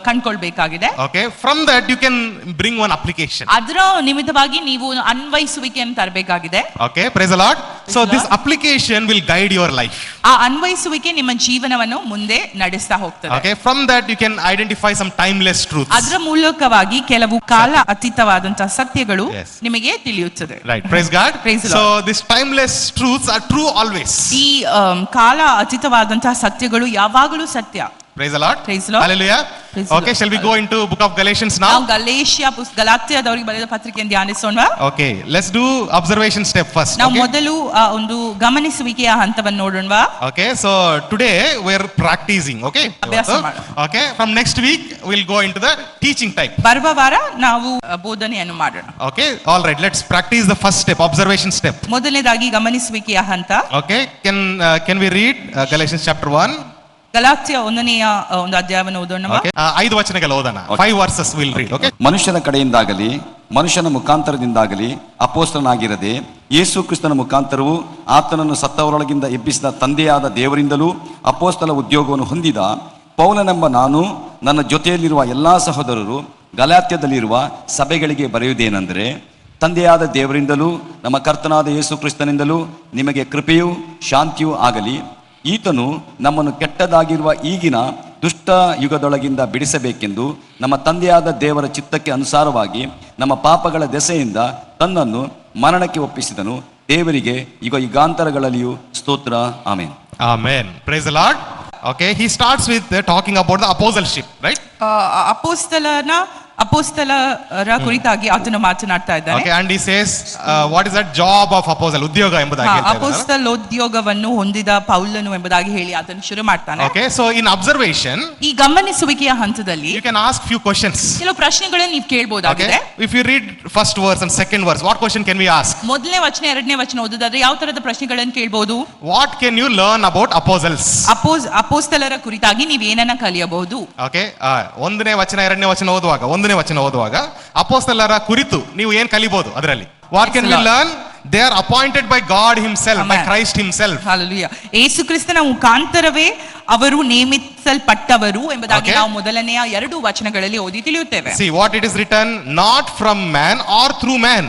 ಕಂಡುಕೊಳ್ಳಬೇಕಾಗಿದೆ. Okay, from that you can bring one application. ಅದರ ನಿಮಿತ್ತವಾಗಿ ನೀವು ಅನ್ವಯಿಸುವಿಕೆಯನ್ನು ತರಬೇಕಾಗಿದೆ. Okay, praise the Lord. So this application will guide your life. ಆ ಅನ್ವಯಿಸುವಿಕೆ ನಿಮ್ಮ ಜೀವನವನ್ನು ಮುಂದೆ ನಡೆಸ್ತಾ ಹೋಗ್ತದೆ. Okay, from that you can identify some timeless truths. ಅದರ ಮೂಲಕವಾಗಿ ಕೆಲವು ಕಾಲ ಅತೀತವಾದಂತಹ ಸತ್ಯಗಳು ನಿಮಗೆ ತಿಳಿಯುತ್ತದೆ. Right, praise God. So these timeless truths are true always. ಈ ಕಾಲ ಅತೀತವಾದಂತಹ ಸತ್ಯಗಳು ಯಾವಾಗಲೂ ಸತ್ಯ. Praise the Lord. Praise the Lord. Hallelujah. Okay, shall we go into book of Galatians now? ನಾವು ಗಲಾತ್ಯದವರಿಗೆ ಬರೆದ ಪತ್ರಿಕೆಯನ್ನು ಧ್ಯಾನಿಸೋಣ. Okay, let's do observation step first. ನಾವು ಮೊದಲು ಒಂದು ಗಮನಿಸುವಿಕೆಯ ಹಂತವನ್ನು ನೋಡೋಣ. Okay, so today we're practicing, okay? ಅಭ್ಯಾಸ ಮಾಡೋಣ. Okay, from next week we'll go into the teaching type. ಬರುವ ವಾರ ನಾವು ಬೋಧನೆಯನ್ನು ಮಾಡೋಣ. Okay, all right, let's practice the first step, observation step. ಮೊದಲನೇದಾಗಿ ಗಮನಿಸುವಿಕೆಯ ಹಂತ. Okay, can we read Galatians chapter 1? Galatia 1ನೆಯ ಒಂದು ಅಧ್ಯಾಯವನ್ನು ಓದೋಣ. 5 ವಚನಗಳು ಓದೋಣ. 5 verses we'll read. Okay, ಮನುಷ್ಯನ ಕಡೆಯಿಂದಾಗಲಿ ಮನುಷ್ಯನ ಮುಖಾಂತರದಿಂದಾಗಲಿ ಅಪೊಸ್ತಲನಾಗಿರದೆ ಯೇಸು ಕ್ರಿಸ್ತನ ಮುಖಾಂತರವು ಆತನನ್ನು ಸತ್ತವರೊಳಗಿಂದ ಎಬ್ಬಿಸಿದ ತಂದೆಯಾದ ದೇವರಿಂದಲೂ ಅಪೊಸ್ತಲ ಉದ್ಯೋಗವನ್ನು ಹೊಂದಿದ ಪೌಲನೆಂಬ ನಾನು ನನ್ನ ಜೊತೆಯಲ್ಲಿರುವ ಎಲ್ಲಾ ಸಹೋದರರು ಗಲಾತ್ಯದಲ್ಲಿರುವ ಸಭೆಗಳಿಗೆ ಬರೆಯುವುದೇನೆಂದರೆ, ತಂದೆಯಾದ ದೇವರಿಂದಲೂ ನಮ್ಮ ಕರ್ತನಾದ ಯೇಸು ಕ್ರಿಸ್ತನಿಂದಲೂ ನಿಮಗೆ ಕೃಪೆಯೂ ಶಾಂತಿಯೂ ಆಗಲಿ. ಈತನು ನಮ್ಮನ್ನು ಕೆಟ್ಟದಾಗಿರುವ ಈಗಿನ ದುಷ್ಟ ಯುಗದೊಳಗಿಂದ ಬಿಡಿಸಬೇಕೆಂದು ನಮ್ಮ ತಂದೆಯಾದ ದೇವರ ಚಿತ್ತಕ್ಕೆ ಅನುಸಾರವಾಗಿ ನಮ್ಮ ಪಾಪಗಳ ದೆಸೆಯಿಂದ ತನ್ನನ್ನು ಮರಣಕ್ಕೆ ಒಪ್ಪಿಸಿದನು. ದೇವರಿಗೆ ಯುಗಾಂತರಗಳಲ್ಲಿಯೂ ಸ್ತೋತ್ರ. Amen. Amen. Praise the Lord. Okay, he starts with talking about the apostleship, right? ಅಪೊಸ್ತಲನ ಅಪೊಸ್ತಲರ ಕುರಿತಾಗಿ ಆತನು ಮಾತನಾಡ್ತಾ ಇದ್ದಾನೆ. Okay, and he says what is that job of apostle, ಉದ್ಯೋಗ ಎಂಬುದಾಗಿ ಹೇಳ್ತಾ ಇದ್ದಾನೆ. ಅಪೊಸ್ತಲೋದ್ಯೋಗವನ್ನು ಹೊಂದಿದ ಪೌಲನು ಎಂಬುದಾಗಿ ಹೇಳಿ ಆತನು ಶುರು ಮಾಡ್ತಾನೆ. Okay, so in observation, ಈ ಗಮನಿಸುವಿಕೆಯ ಹಂತದಲ್ಲಿ you can ask few questions. ಕೆಲವು ಪ್ರಶ್ನೆಗಳನ್ನು ನೀವು ಕೇಳಬಹುದಾಗಿದೆ. Okay, if you read first verse and second verse, what question can we ask? ಮೊದಲನೇ ವಚನ ಎರಡನೇ ವಚನ ಓದುದಾದ್ರೆ ಯಾವ ತರದ ಪ್ರಶ್ನೆಗಳನ್ನು ಕೇಳಬಹುದು? What can you learn about apostles? ಅಪೊಸ್ತಲರ ಕುರಿತಾಗಿ ನೀವು ಏನನ್ನ ಕಲಿಯಬಹುದು? Okay, ಒಂದನೇ ವಚನ ಎರಡನೇ ವಚನ ಓದುವಾಗ ಅಪೊಸ್ತಲರ ಕುರಿತು ನೀವು ಏನ್ ಕಲಿಬಹುದು ಅದರಲ್ಲಿ? What can we learn? They are appointed by God himself, by Christ himself. Hallelujah. ಯೇಸು ಕ್ರಿಸ್ತನ ಮುಖಾಂತರವೇ ಅವರು ನೇಮಿಸಲ್ಪಟ್ಟವರು ಎಂಬುದಾಗಿ ನಾವು ಮೊದಲನೆಯ ಎರಡು ವಚನಗಳಲ್ಲಿ ಓದಿ ತಿಳಿಯುತ್ತೇವೆ. See what it is written, not from man or through man.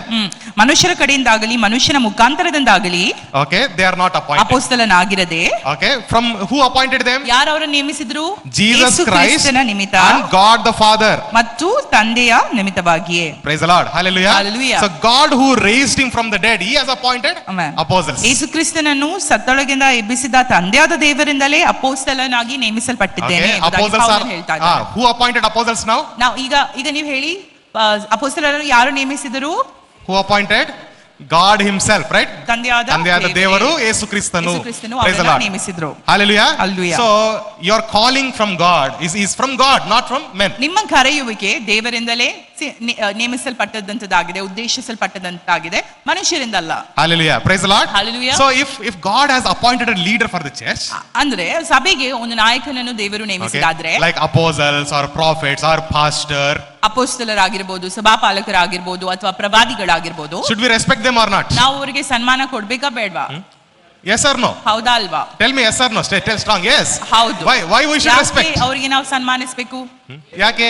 ಮನುಷ್ಯರ ಕಡೆಯಿಂದಾಗಲಿ ಮನುಷ್ಯನ ಮುಖಾಂತರದಿಂದಾಗಲಿ Okay, they are not appointed. ಅಪೊಸ್ತಲನಾಗಿರದೆ. Okay, from who appointed them? ಯಾರು ಅವರನ್ನು ನೇಮಿಸಿದ್ರು? Jesus Christ ನಿಮಿತ್ತ and God the Father. ಮತ್ತು ತಂದೆಯ ನಿಮಿತ್ತವಾಗಿಯೇ. Praise the Lord. Hallelujah. Hallelujah. So God who raised him from the dead, he has appointed apostles. ಯೇಸು ಕ್ರಿಸ್ತನನ್ನು ಸತ್ತೊಳಗಿಂದ ಎಬ್ಬಿಸಿದ ತಂದೆಯಾದ ದೇವರಿಂದಲೇ ಅಪೊಸ್ತಲನಾಗಿ ನೇಮಿಸಲ್ಪಟ್ಟಿದ್ದೇನೆ ಎಂಬುದಾಗಿ ಪೌಲನು ಹೇಳ್ತಾ ಇದ್ದಾನೆ. Who appointed apostles now? ನಾವು ಈಗ ನೀವು ಹೇಳಿ ಅಪೊಸ್ತಲರನ್ನು ಯಾರು ನೇಮಿಸಿದರು? Who appointed? God himself, right? ತಂದೆಯಾದ ದೇವರು ಯೇಸು ಕ್ರಿಸ್ತನು ನೇಮಿಸಿದ್ರು. Hallelujah. Hallelujah. So your calling from God is from God, not from men. ನಿಮ್ಮ ಕರೆಯುವಿಕೆ ದೇವರಿಂದಲೇ ನೇಮಿಸಲ್ಪಟ್ಟದಂತದಾಗಿದೆ, ಉದ್ದೇಶಿಸಲ್ಪಟ್ಟದಂತಾಗಿದೆ, ಮನುಷ್ಯರಿಂದಲ್ಲ. Hallelujah. Praise the Lord. Hallelujah. So if God has appointed a leader for the church, ಅಂದ್ರೆ ಸಭೆಗೆ ಒಂದು ನಾಯಕನನ್ನು ದೇವರು ನೇಮಿಸಿದಾದ್ರೆ, like apostles or prophets or pastor, ಅಪೊಸ್ತಲರಾಗಿರಬಹುದು, ಸಭಾಪಾಲಕರಾಗಿರಬಹುದು ಅಥವಾ ಪ್ರವಾದಿಗಳಾಗಿರಬಹುದು, should we respect them or not? ನಾವು ಅವರಿಗೆ ಸನ್ಮಾನ ಕೊಡ್ಬೇಕಾ ಬೇಡವಾ? Yes or no? ಹೌದಾ ಅಲ್ವಾ? Tell me yes or no. Tell strong. Yes. ಹೌದು. Why we should respect? ಅವರಿಗೆ ನಾವು ಸನ್ಮಾನಿಸಬೇಕು. ಯಾಕೆ?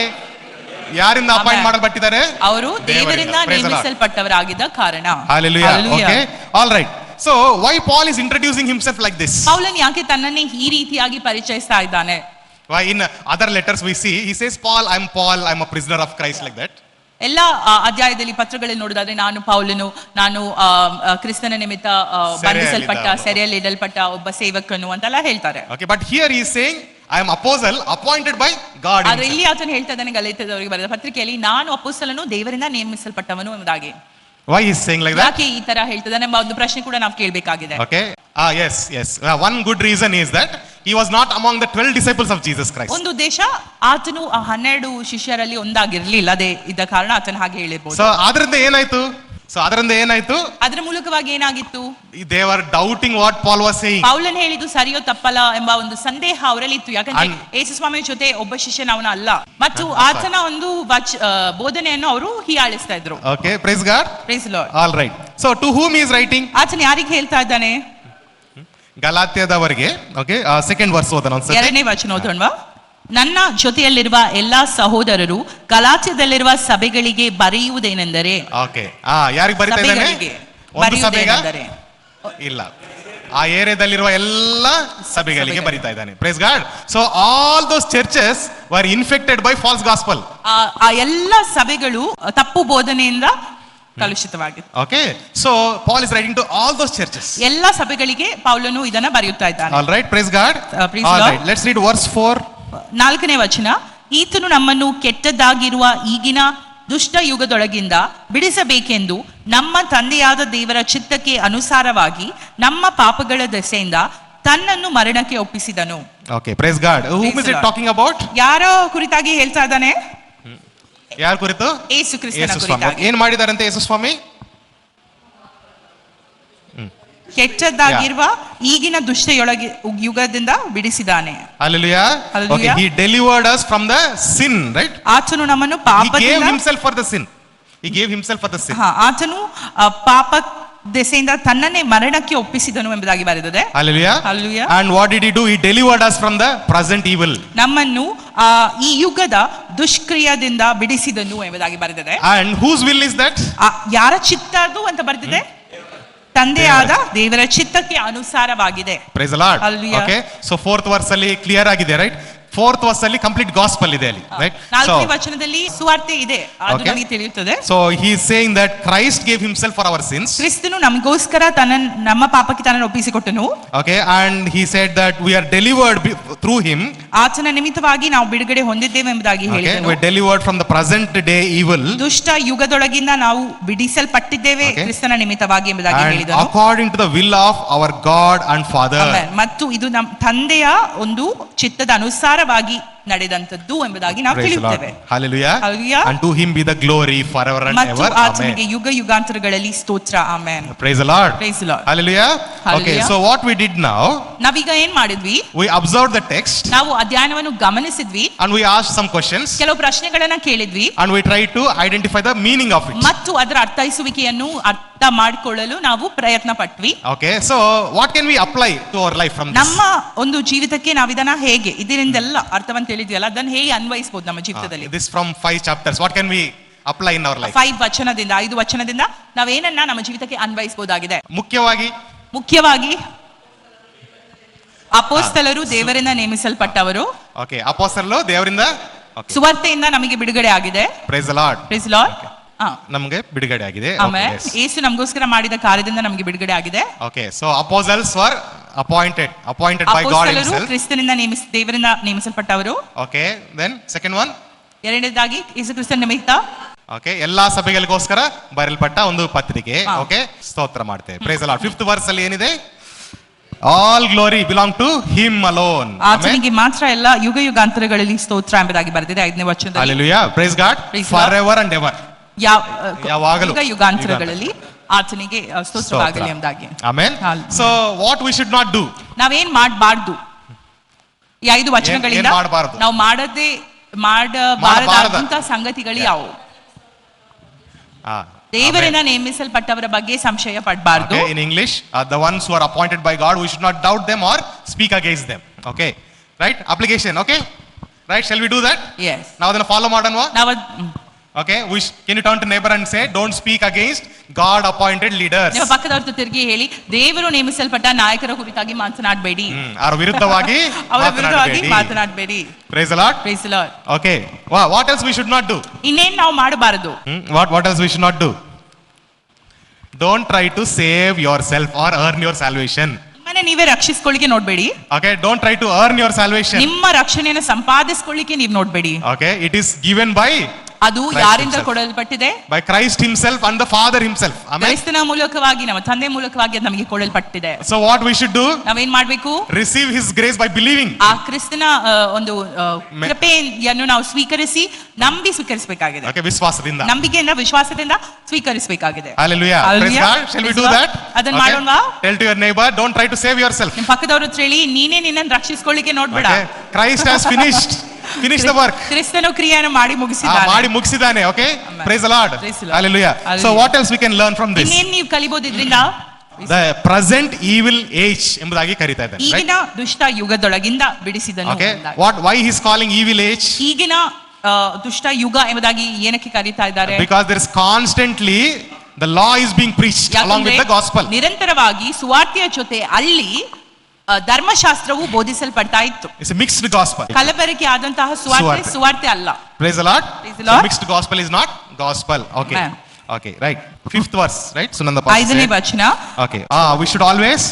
ಯಾರಿಂದ ಅಪಾಯಿಂಟ್ ಮಾಡಲ್ಪಟ್ಟಿದ್ದಾರೆ? ಅವರು ದೇವರಿಂದ ನೇಮಿಸಲ್ಪಟ್ಟವರಾಗಿದ್ದ ಕಾರಣ. Hallelujah. Okay. All right. So why Paul is introducing himself like this? ಪೌಲನು ಯಾಕೆ ತನ್ನನ್ನೇ ಈ ರೀತಿಯಾಗಿ ಪರಿಚಯಿಸ್ತಾ ಇದ್ದಾನೆ? Why in other letters we see he says Paul, I'm a prisoner of Christ, like that. ಎಲ್ಲ ಅಧ್ಯಾಯದಲ್ಲಿ ಪತ್ರಗಳಲ್ಲಿ ನೋಡಿದಾದ್ರೆ ನಾನು ಪೌಲನು, ನಾನು ಕ್ರಿಸ್ತನ ನಿಮಿತ್ತ ಬಂಧಿಸಲ್ಪಟ್ಟ, ಸೆರೆಯಲ್ಲಿಡಲ್ಪಟ್ಟ ಒಬ್ಬ ಸೇವಕನು ಅಂತೆಲ್ಲ ಹೇಳ್ತಾರೆ. Okay, but here he is saying I am apostle appointed by God. ಆದ್ರೆ ಇಲ್ಲಿ ಆತನು ಹೇಳ್ತಾ ಇದ್ದಾನೆ ಗಲಾತ್ಯದವರಿಗೆ ಬರೆದ ಪತ್ರಿಕೆಯಲ್ಲಿ, ನಾನು ಅಪೊಸ್ತಲನು ದೇವರಿಂದ ನೇಮಿಸಲ್ಪಟ್ಟವನು ಎಂಬುದಾಗಿ. Why he is saying like that? ಯಾಕೆ ಈ ತರ ಹೇಳ್ತಿದ್ದಾನೆ ಎಂಬ ಒಂದು ಪ್ರಶ್ನೆ ಕೂಡ ನಾವು ಕೇಳಬೇಕಾಗಿದೆ. Okay. Yes. One good reason is that he was not among the 12 disciples of Jesus Christ. ಒಂದು ಉದ್ದೇಶ, ಆತನು 12 ಶಿಷ್ಯರಲ್ಲಿ ಒಂದಾಗಿರಲಿಲ್ಲ, ಅದೇ ಇದ್ದ ಕಾರಣ ಆತನು ಹಾಗೆ ಹೇಳಿರಬಹುದು. So ಅದರಿಂದ ಏನಾಯ್ತು? ಅದರ ಮೂಲಕವಾಗಿ ಏನಾಗಿತ್ತು? They were doubting what Paul was saying. ಪೌಲನು ಹೇಳಿದ್ದು ಸರಿಯೋ ತಪ್ಪಲ್ಲ ಎಂಬ ಒಂದು ಸಂದೇಹ ಅವರಲ್ಲಿ ಇತ್ತು. ಯಾಕಂದ್ರೆ ಯೇಸು ಸ್ವಾಮಿ ಜೊತೆ ಒಬ್ಬ ಶಿಷ್ಯನವನ ಅಲ್ಲ ಮತ್ತು ಆತನ ಒಂದು ಬೋಧನೆಯನ್ನು ಅವರು ಹೀಯಾಳಿಸ್ತಾ ಇದ್ರು. Okay, praise God. Praise the Lord. All right. So to whom he is writing? ಆತನು ಯಾರಿಗೆ ಹೇಳ್ತಾ ಇದ್ದಾನೆ? ಗಲಾತ್ಯದವರಿಗೆ. Okay, second verse ಓದೋಣ ಒಂದ್ಸತಿ. ಎರಡನೇ ವಚನ ಓದೋಣವಾ? ನನ್ನ ಜೊತೆಯಲ್ಲಿರುವ ಎಲ್ಲಾ ಸಹೋದರರು ಗಲಾತ್ಯದಲ್ಲಿರುವ ಸಭೆಗಳಿಗೆ ಬರೆಯುವುದೇನೆಂದರೆ. ಓಕೆ, ಯಾರಿಗೆ ಬರೀತಾ ಇದ್ದಾನೆ? ಒಂದು ಸಭೆಗೆ ಇಲ್ಲ, ಆ ಏರಿಯಾದಲ್ಲಿರುವ ಎಲ್ಲ ಸಭೆಗಳಿಗೆ ಬರೀತಾ ಇದ್ದಾನೆ. Praise God. So all those churches were infected by false gospel. ಆ ಎಲ್ಲ ಸಭೆಗಳು ತಪ್ಪು ಬೋಧನೆಯಿಂದ ಕಲುಷಿತವಾಗಿದೆ. Okay, so Paul is writing to all those churches. ಎಲ್ಲ ಸಭೆಗಳಿಗೆ ಪೌಲನು ಇದನ್ನ ಬರೆಯುತ್ತಾ ಇದ್ದಾನೆ. All right, praise God. All right, let's read verse 4. 4ನೇ ವಚನ. ಈತನು ನಮ್ಮನ್ನು ಕೆಟ್ಟದ್ದಾಗಿರುವ ಈಗಿನ ದುಷ್ಟ ಯುಗದೊಳಗಿಂದ ಬಿಡಿಸಬೇಕೆಂದು ನಮ್ಮ ತಂದೆಯಾದ ದೇವರ ಚಿತ್ತಕ್ಕೆ ಅನುಸಾರವಾಗಿ ನಮ್ಮ ಪಾಪಗಳ ದೆಸೆಯಿಂದ ತನ್ನನ್ನು ಮರಣಕ್ಕೆ ಒಪ್ಪಿಸಿದನು. Okay, praise God. whom is it talking about? ಯಾರ ಕುರಿತಾಗಿ ಹೇಳ್ತಾ ಇದ್ದಾನೆ? ಯಾರ ಕುರಿತು? ಯೇಸು ಕ್ರಿಸ್ತನ ಕುರಿತಾಗಿ. ಏನು ಮಾಡಿದಾರಂತೆ ಯೇಸು ಸ್ವಾಮಿ? ಕೆಟ್ಟದ್ದಾಗಿರುವ ಈಗಿನ ದುಷ್ಟ ಯುಗದಿಂದ ಬಿಡಿಸಿದಾನೆ. Hallelujah. Okay, he delivered us from the sin, right? ಆತನು ನಮ್ಮನ್ನು ಪಾಪದಿಂದ, he gave himself for the sin. He gave himself for the sin. ಆತನು ಪಾಪ ದೆಸೆಯಿಂದ ತನ್ನನ್ನೇ ಮರಣಕ್ಕೆ ಒಪ್ಪಿಸಿದನು ಎಂಬುದಾಗಿ ಬರೆದಿದೆ. Hallelujah. Hallelujah. And what did he do? He delivered us from the present evil. ನಮ್ಮನ್ನು ಈ ಯುಗದ ದುಷ್ಕ್ರಿಯದಿಂದ ಬಿಡಿಸಿದನು ಎಂಬುದಾಗಿ ಬರೆದಿದೆ. And whose will is that? ಯಾರ ಚಿತ್ತ ಅದು ಅಂತ ಬರೆದಿದೆ? ತಂದೆಯಾದ ದೇವರ ಚಿತ್ತಕ್ಕೆ ಅನುಸಾರವಾಗಿದೆ. Praise the Lord. Okay, so fourth verse ಅಲ್ಲಿ ಕ್ಲಿಯರ್ ಆಗಿದೆ, right? 4th verse ಅಲ್ಲಿ ಕಂಪ್ಲೀಟ್ ಗಾಸ್ಪಲ್ ಇದೆ ಅಲ್ಲಿ, ರೈಟ್? ನಾಲ್ಕನೇ ವಚನದಲ್ಲಿ ಸುವಾರ್ತೆ ಇದೆ, ಅದು ನಮಗೆ ತಿಳಿಯುತ್ತದೆ. So he is saying that Christ gave himself for our sins. ಕ್ರಿಸ್ತನು ನಮಗೋಸ್ಕರ ನಮ್ಮ ಪಾಪಕ್ಕೆ ತನ್ನನ್ನು ಒಪ್ಪಿಸಿಕೊಟ್ಟನು. Okay, and he said that we are delivered through him. ಆತನ ನಿಮಿತ್ತವಾಗಿ ನಾವು ಬಿಡುಗಡೆ ಹೊಂದಿದ್ದೇವೆ ಎಂಬುದಾಗಿ ಹೇಳಿದನು. We are delivered from the present day evil. ದುಷ್ಟ ಯುಗದೊಳಗಿಂದ ನಾವು ಬಿಡಿಸಲ್ಪಟ್ಟಿದ್ದೇವೆ ಕ್ರಿಸ್ತನ ನಿಮಿತ್ತವಾಗಿ ಎಂಬುದಾಗಿ ಹೇಳಿದನು. According to the will of our God and Father. ಮತ್ತು ಇದು ನಮ್ಮ ತಂದೆಯ ಒಂದು ಚಿತ್ತದ ಅನುಸಾರವಾಗಿ ನಡೆದಂತದ್ದು ಎಂಬುದಾಗಿ ನಾವು ತಿಳಿಯುತ್ತೇವೆ. Hallelujah. Hallelujah. And to him be the glory forever and ಮತ್ತು ever. ಆತನಿಗೆ ಯುಗ ಯುಗಾಂತರಗಳಲ್ಲಿ ಸ್ತೋತ್ರ. Amen. Praise the Lord. Praise the Lord. Hallelujah. Okay, so what we did now, ನಾವೀಗ ಏನ್ ಮಾಡಿದ್ವಿ? we observed the text. ನಾವು ಅಧ್ಯಯನವನ್ನು ಗಮನಿಸಿದ್ವಿ. And we asked some questions. ಕೆಲವು ಪ್ರಶ್ನೆಗಳನ್ನ ಕೇಳಿದ್ವಿ. And we tried to identify the meaning of it. ಮತ್ತು ಅದರ ಅರ್ಥೈಸುವಿಕೆಯನ್ನು ಅರ್ಥ ಮಾಡಿಕೊಳ್ಳಲು ನಾವು ಪ್ರಯತ್ನ ಪಟ್ವಿ. Okay, so what can we apply to our life from this? ನಮ್ಮ ಒಂದು ಜೀವಿತಕ್ಕೆ ನಾವು ಇದನ್ನ ಹೇಗೆ ಇದರಿಂದೆಲ್ಲ ಅರ್ಥವನ್ನು ತಿಳಿದ್ವಲ್ಲ ಅದನ್ನ ಹೇಗೆ ಅನ್ವಯಿಸಬಹುದು ನಮ್ಮ ಜೀವಿತದಲ್ಲಿ? This from 5 chapters. What can we apply in our life? 5 ವಚನದಿಂದ 5 ವಚನದಿಂದ ನಾವೇನನ್ನ ನಮ್ಮ ಜೀವಿತಕ್ಕೆ ಅನ್ವಯಿಸಬಹುದಾಗಿದೆ? ಮುಖ್ಯವಾಗಿ ಅಪೊಸ್ತಲರು ದೇವರಿಂದ ನೇಮಿಸಲ್ಪಟ್ಟವರು. Okay, ಅಪೊಸ್ತಲರು ದೇವರಿಂದ ಸುವಾರ್ತೆಯಿಂದ ನಮಗೆ ಬಿಡುಗಡೆ ಆಗಿದೆ. Praise the Lord. Praise the Lord. ನಮಗೆ ಬಿಡುಗಡೆ ಆಗಿದೆ. ಆಮೆನ್. ಯೇಸು ನಮಗೋಸ್ಕರ ಮಾಡಿದ ಕಾರ್ಯದಿಂದ ನಮಗೆ ಬಿಡುಗಡೆ ಆಗಿದೆ. Okay, so apostles were appointed by God himself. ಕ್ರಿಸ್ತನಿಂದ ದೇವರಿಂದ ನೇಮಿಸಲ್ಪಟ್ಟವರು. Okay, then second one. ಎರಡನೇದಾಗಿ ಯೇಸು ಕ್ರಿಸ್ತನ ನಿಮಿತ್ತ ಓಕೆ, ಎಲ್ಲಾ ಸಭೆಗಳಿಗೋಸ್ಕರ ಬರೆಯಲ್ಪಟ್ಟ ಒಂದು ಪತ್ರಿಕೆ. ಓಕೆ, ಸ್ತೋತ್ರ ಮಾಡ್ತೇವೆ. Price the lord. 5th verse ಅಲ್ಲಿ ಏನಿದೆ? All glory belong to him alone. ಆತನಿಗೆ ಮಾತ್ರ ಎಲ್ಲ ಯುಗ ಯುಗಾಂತರಗಳಲ್ಲಿ ಸ್ತೋತ್ರ ಎಂಬುದಾಗಿ ಬರೆದಿದೆ 5ನೇ ವಚನದಲ್ಲಿ. Hallelujah, praise God, forever and ever. ಯಾವಾಗಲೂ ಯುಗ ಯುಗಾಂತರಗಳಲ್ಲಿ ಆತನಿಗೆ ಸ್ತೋತ್ರವಾಗಲಿ ಎಂಬುದಾಗಿ. Amen. So what we should not do? ನಾವೇನ್ ಮಾಡಬಾರದು? ಈ 5 ವಚನಗಳಿಂದ ನಾವು ಮಾಡಬಾರದಂತ ಸಂಗತಿಗಳು ಯಾವುವು? ದೇವರಿಂದ ನೇಮಿಸಲ್ಪಟ್ಟವರ ಬಗ್ಗೆ ಸಂಶಯ ಪಡಬಾರದು. In English, the ones who are appointed by God, we should not doubt them or speak against them. Okay, right? Application. Okay, right? Shall we do that? Yes. ನಾವು ಅದನ್ನ follow ಮಾಡೋಣವಾ? Okay, can you turn to neighbor and say, don't speak against God appointed leaders. ನಿಮ್ಮ ಪಕ್ಕದವರ ತಿರುಗಿ ಹೇಳಿ, ದೇವರು ನೇಮಿಸಲ್ಪಟ್ಟ ನಾಯಕರ ಕುರಿತಾಗಿ ಮಾತನಾಡಬೇಡಿ. ಅವರ ವಿರುದ್ಧವಾಗಿ ಮಾತನಾಡಬೇಡಿ. Praise the Lord. Praise the Lord. Okay, what else we should not do? ಇನ್ನೇನ್ ನಾವು ಮಾಡಬಾರದು? What else we should not do? Don't try to save yourself or earn your salvation. ನಿಮ್ಮನ್ನ ನೀವೇ ರಕ್ಷಿಸಿಕೊಳ್ಳಿಕ್ಕೆ ನೋಡಬೇಡಿ. Okay, don't try to earn your salvation. ನಿಮ್ಮ ರಕ್ಷಣೆಯನ್ನು ಸಂಪಾದಿಸಿಕೊಳ್ಳಿಕ್ಕೆ ನೀವು ನೋಡಬೇಡಿ. Okay, it is given by ಅದು ಯಾರಿಂದ ಕೊಡಲ್ಪಟ್ಟಿದೆ? By Christ himself and the Father himself. Amen. ಕ್ರಿಸ್ತನ ಮೂಲಕವಾಗಿ ನಮ್ಮ ತಂದೆ ಮೂಲಕವಾಗಿ ಅದು ನಮಗೆ ಕೊಡಲ್ಪಟ್ಟಿದೆ. So what we should do? ನಾವೇನ್ ಮಾಡಬೇಕು? Receive his grace by believing. ಆ ಕ್ರಿಸ್ತನ ಒಂದು ಕೃಪೆಯನ್ನು ನಾವು ಸ್ವೀಕರಿಸಬೇಕಾಗಿದೆ. Okay, ವಿಶ್ವಾಸದಿಂದ, ನಂಬಿಕೆಯಿಂದ ವಿಶ್ವಾಸದಿಂದ ಸ್ವೀಕರಿಸಬೇಕಾಗಿದೆ. Hallelujah. Praise God. Shall we do that? ಅದನ್ನ ಮಾಡೋಣವಾ? Tell to your neighbor, don't try to save yourself. ನಿಮ್ಮ ಪಕ್ಕದವರ ಹತ್ರ ಹೇಳಿ, ನೀನೇ ನಿನ್ನನ್ನು ರಕ್ಷಿಸಿಕೊಳ್ಳಿಕ್ಕೆ ನೋಡಬೇಡ. Christ has finished the work. ಕ್ರಿಸ್ತನು ಕ್ರಿಯೆಯನ್ನು ಮಾಡಿ ಮುಗಿಸಿದ್ದಾನೆ. Okay, praise the Lord. Hallelujah. So what else we can learn from this? ಇನ್ನೇನು ನೀವು ಕಲಿಬಹುದು ಇದರಿಂದ? The present evil age ಎಂಬುದಾಗಿ ಕರೀತಾ ಇದ್ದಾರೆ. ಈಗಿನ ದುಷ್ಟ ಯುಗದೊಳಗಿಂದ ಬಿಡಿಸಿದನು. Okay, why he is calling evil age? ಈಗಿನ ದುಷ್ಟ ಯುಗ ಎಂಬುದಾಗಿ ಏನಕ್ಕೆ ಕರೀತಾ ಇದ್ದಾರೆ? Because there is constantly the law is being preached along with the gospel. ನಿರಂತರವಾಗಿ ಸುವಾರ್ತೆಯ ಜೊತೆ ಅಲ್ಲಿ ಧರ್ಮಶಾಸ್ತ್ರವು ಬೋಧಿಸಲ್ಪಡ್ತಾ ಇತ್ತು. It's a mixed gospel. ಕಲಬೆರಕೆ ಆದಂತಹ ಸುವಾರ್ತೆ ಅಲ್ಲ. Praise the Lord. So mixed gospel is not gospel. Okay. Okay, right. 5th verse, right? Sunanda pastor. 5ನೇ ವಚನ. Okay. We should always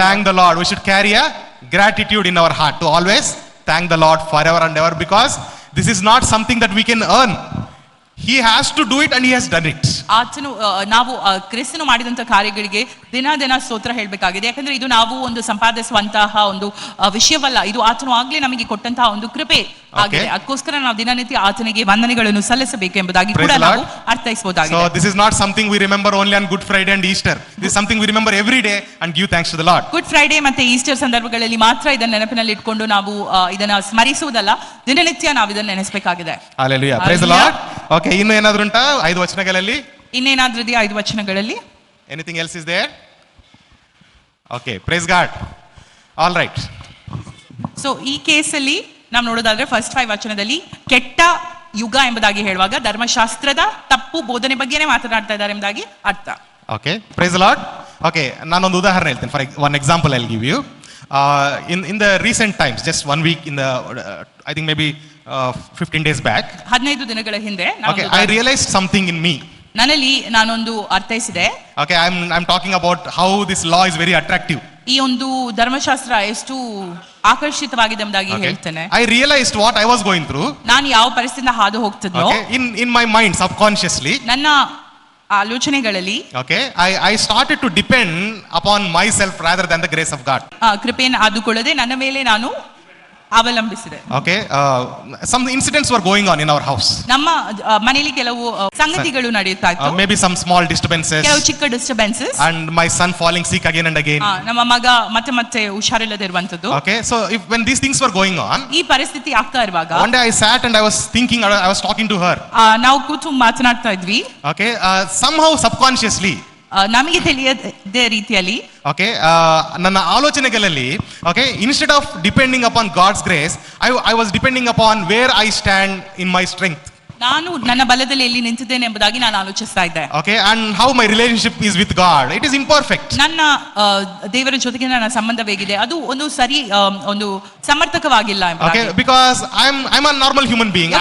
thank the Lord. We should carry a gratitude in our heart to always thank the Lord forever and ever, because this is not something that we can earn. He has to do it and he has done it. ಆತನು ನಾವು ಕ್ರಿಸ್ತನು ಮಾಡಿದಂತ ಕಾರ್ಯಗಳಿಗೆ ದಿನ ಸ್ತೋತ್ರ ಹೇಳಬೇಕಾಗಿದೆ. ಯಾಕಂದ್ರೆ ಇದು ನಾವು ಒಂದು ಸಂಪಾದಿಸುವಂತಹ ಒಂದು ವಿಷಯವಲ್ಲ, ಇದು ಆತನು ಆಗ್ಲೇ ನಮಗೆ ಕೊಟ್ಟಂತಹ ಒಂದು ಕೃಪೆ ಆಗಿದೆ. ಅದಕ್ಕೋಸ್ಕರ ನಾವು ದಿನನಿತ್ಯ ಆತನಿಗೆ ವಂದನೆಗಳನ್ನು ಸಲ್ಲಿಸಬೇಕು ಎಂಬುದಾಗಿ ಕೂಡ ನಾವು ಅರ್ಥೈಸಬಹುದಾಗಿದೆ. So this is not something we remember only on Good Friday and Easter. This is something we remember every day and give thanks to the Lord. Good Friday ಮತ್ತೆ ಈಸ್ಟರ್ ಸಂದರ್ಭಗಳಲ್ಲಿ ಮಾತ್ರ ಇದನ್ನ ನೆನಪಿನಲ್ಲಿ ಇಟ್ಕೊಂಡು ನಾವು ಇದನ್ನ ಸ್ಮರಿಸುವುದಲ್ಲ, ದಿನನಿತ್ಯ ನಾವು ಇದನ್ನ ನೆನೆಸಬೇಕಾಗಿದೆ. Hallelujah. Praise the Lord. Okay, ಇನ್ನು ಏನಾದರೂ ಉಂಟಾ 5 ವಚನಗಳಲ್ಲಿ? ಇನ್ನೇನಾದ್ರೂ ಇದೆಯಾ 5 ವಚನಗಳಲ್ಲಿ? Anything else is there? Okay, praise God. All right. So ಈ ಕೇಸಲ್ಲಿ ನಾವು ನೋಡೋದಾದ್ರೆ ಫಸ್ಟ್ 5 ವಚನದಲ್ಲಿ ಕೆಟ್ಟ ಯುಗ ಎಂಬುದಾಗಿ ಹೇಳುವಾಗ ಧರ್ಮಶಾಸ್ತ್ರದ ತಪ್ಪು ಬೋಧನೆ ಬಗ್ಗೆನೇ ಮಾತನಾಡ್ತಾ ಇದ್ದಾರೆ ಎಂಬುದಾಗಿ ಅರ್ಥ. Okay, praise the Lord. Okay, ನಾನೊಂದು ಉದಾಹರಣೆ ಹೇಳ್ತೀನಿ. For one example I will give you. In the recent times, just 1 week in the, I think maybe 15 days back, 15 ದಿನಗಳ ಹಿಂದೆ okay, I realized something in me. ನನ್ನಲ್ಲಿ ನಾನೊಂದು ಅರ್ಥೈಸಿದೆ. Okay, I'm talking about how this law is very attractive. ಈ ಒಂದು ಧರ್ಮಶಾಸ್ತ್ರ ಎಷ್ಟು ಆಕರ್ಷಿತವಾಗಿದೆ ಎಂಬುದಾಗಿ Okay. ಹೇಳ್ತೇನೆ. I realized what I was going through. ನಾನು ಯಾವ ಪರಿಸ್ಥಿತಿಯಿಂದ ಹಾದು ಹೋಗ್ತಿದ್ನೋ Okay, in my mind subconsciously. ನನ್ನ ಆಲೋಚನೆಗಳಲ್ಲಿ Okay, I started to depend upon myself rather than the grace of God. ಕೃಪೆಯನ್ನು ಆದುಕೊಳ್ಳದೆ ನನ್ನ ಮೇಲೆ ನಾನು ಅವಲಂಬಿಸಿದೆ. Okay, some incidents were going on in our house. ನಮ್ಮ ಮನೆಯಲ್ಲಿ ಕೆಲವು ಸಂಗತಿಗಳು ನಡೆಯುತ್ತಾ ಇತ್ತು. Maybe some small disturbances. ಕೆಲವು ಚಿಕ್ಕ disturbances. And my son falling sick again and again. ನಮ್ಮ ಮಗ ಮತ್ತೆ ಹುಷಾರಿಲ್ಲದೆ ಇರುವಂತದ್ದು. Okay, so when these things were going on, ಈ ಪರಿಸ್ಥಿತಿ ಆಗ್ತಾ ಇರುವಾಗ one day I sat and I was thinking, I was talking to her. ನಾವು ಕೂತು ಮಾತನಾಡ್ತಾ ಇದ್ವಿ. Okay, somehow subconsciously. ನಮಗೆ ತಿಳಿಯದ ರೀತಿಯಲ್ಲಿ ಓಕೆ, ನನ್ನ ಆಲೋಚನೆಗಳಲ್ಲಿ, okay, instead of depending upon God's grace, I was depending upon where I stand in my strength. ನಾನು ನನ್ನ ಬಲದಲ್ಲಿ ಎಲ್ಲಿ ನಿಂತಿದ್ದೇನೆ ಎಂಬುದಾಗಿ ನಾನು ಆಲೋಚಿಸ್ತಾ ಇದ್ದೆ. Okay, and how my relationship is with God, it is imperfect. ನನ್ನ ದೇವರ ಜೊತೆಗೆ ನನ್ನ ಸಂಬಂಧ ಹೇಗಿದೆ ಅದು ಒಂದು ಸರಿ ಒಂದು ಸಮರ್ಥಕವಾಗಿಲ್ಲ okay, because I am a normal human being.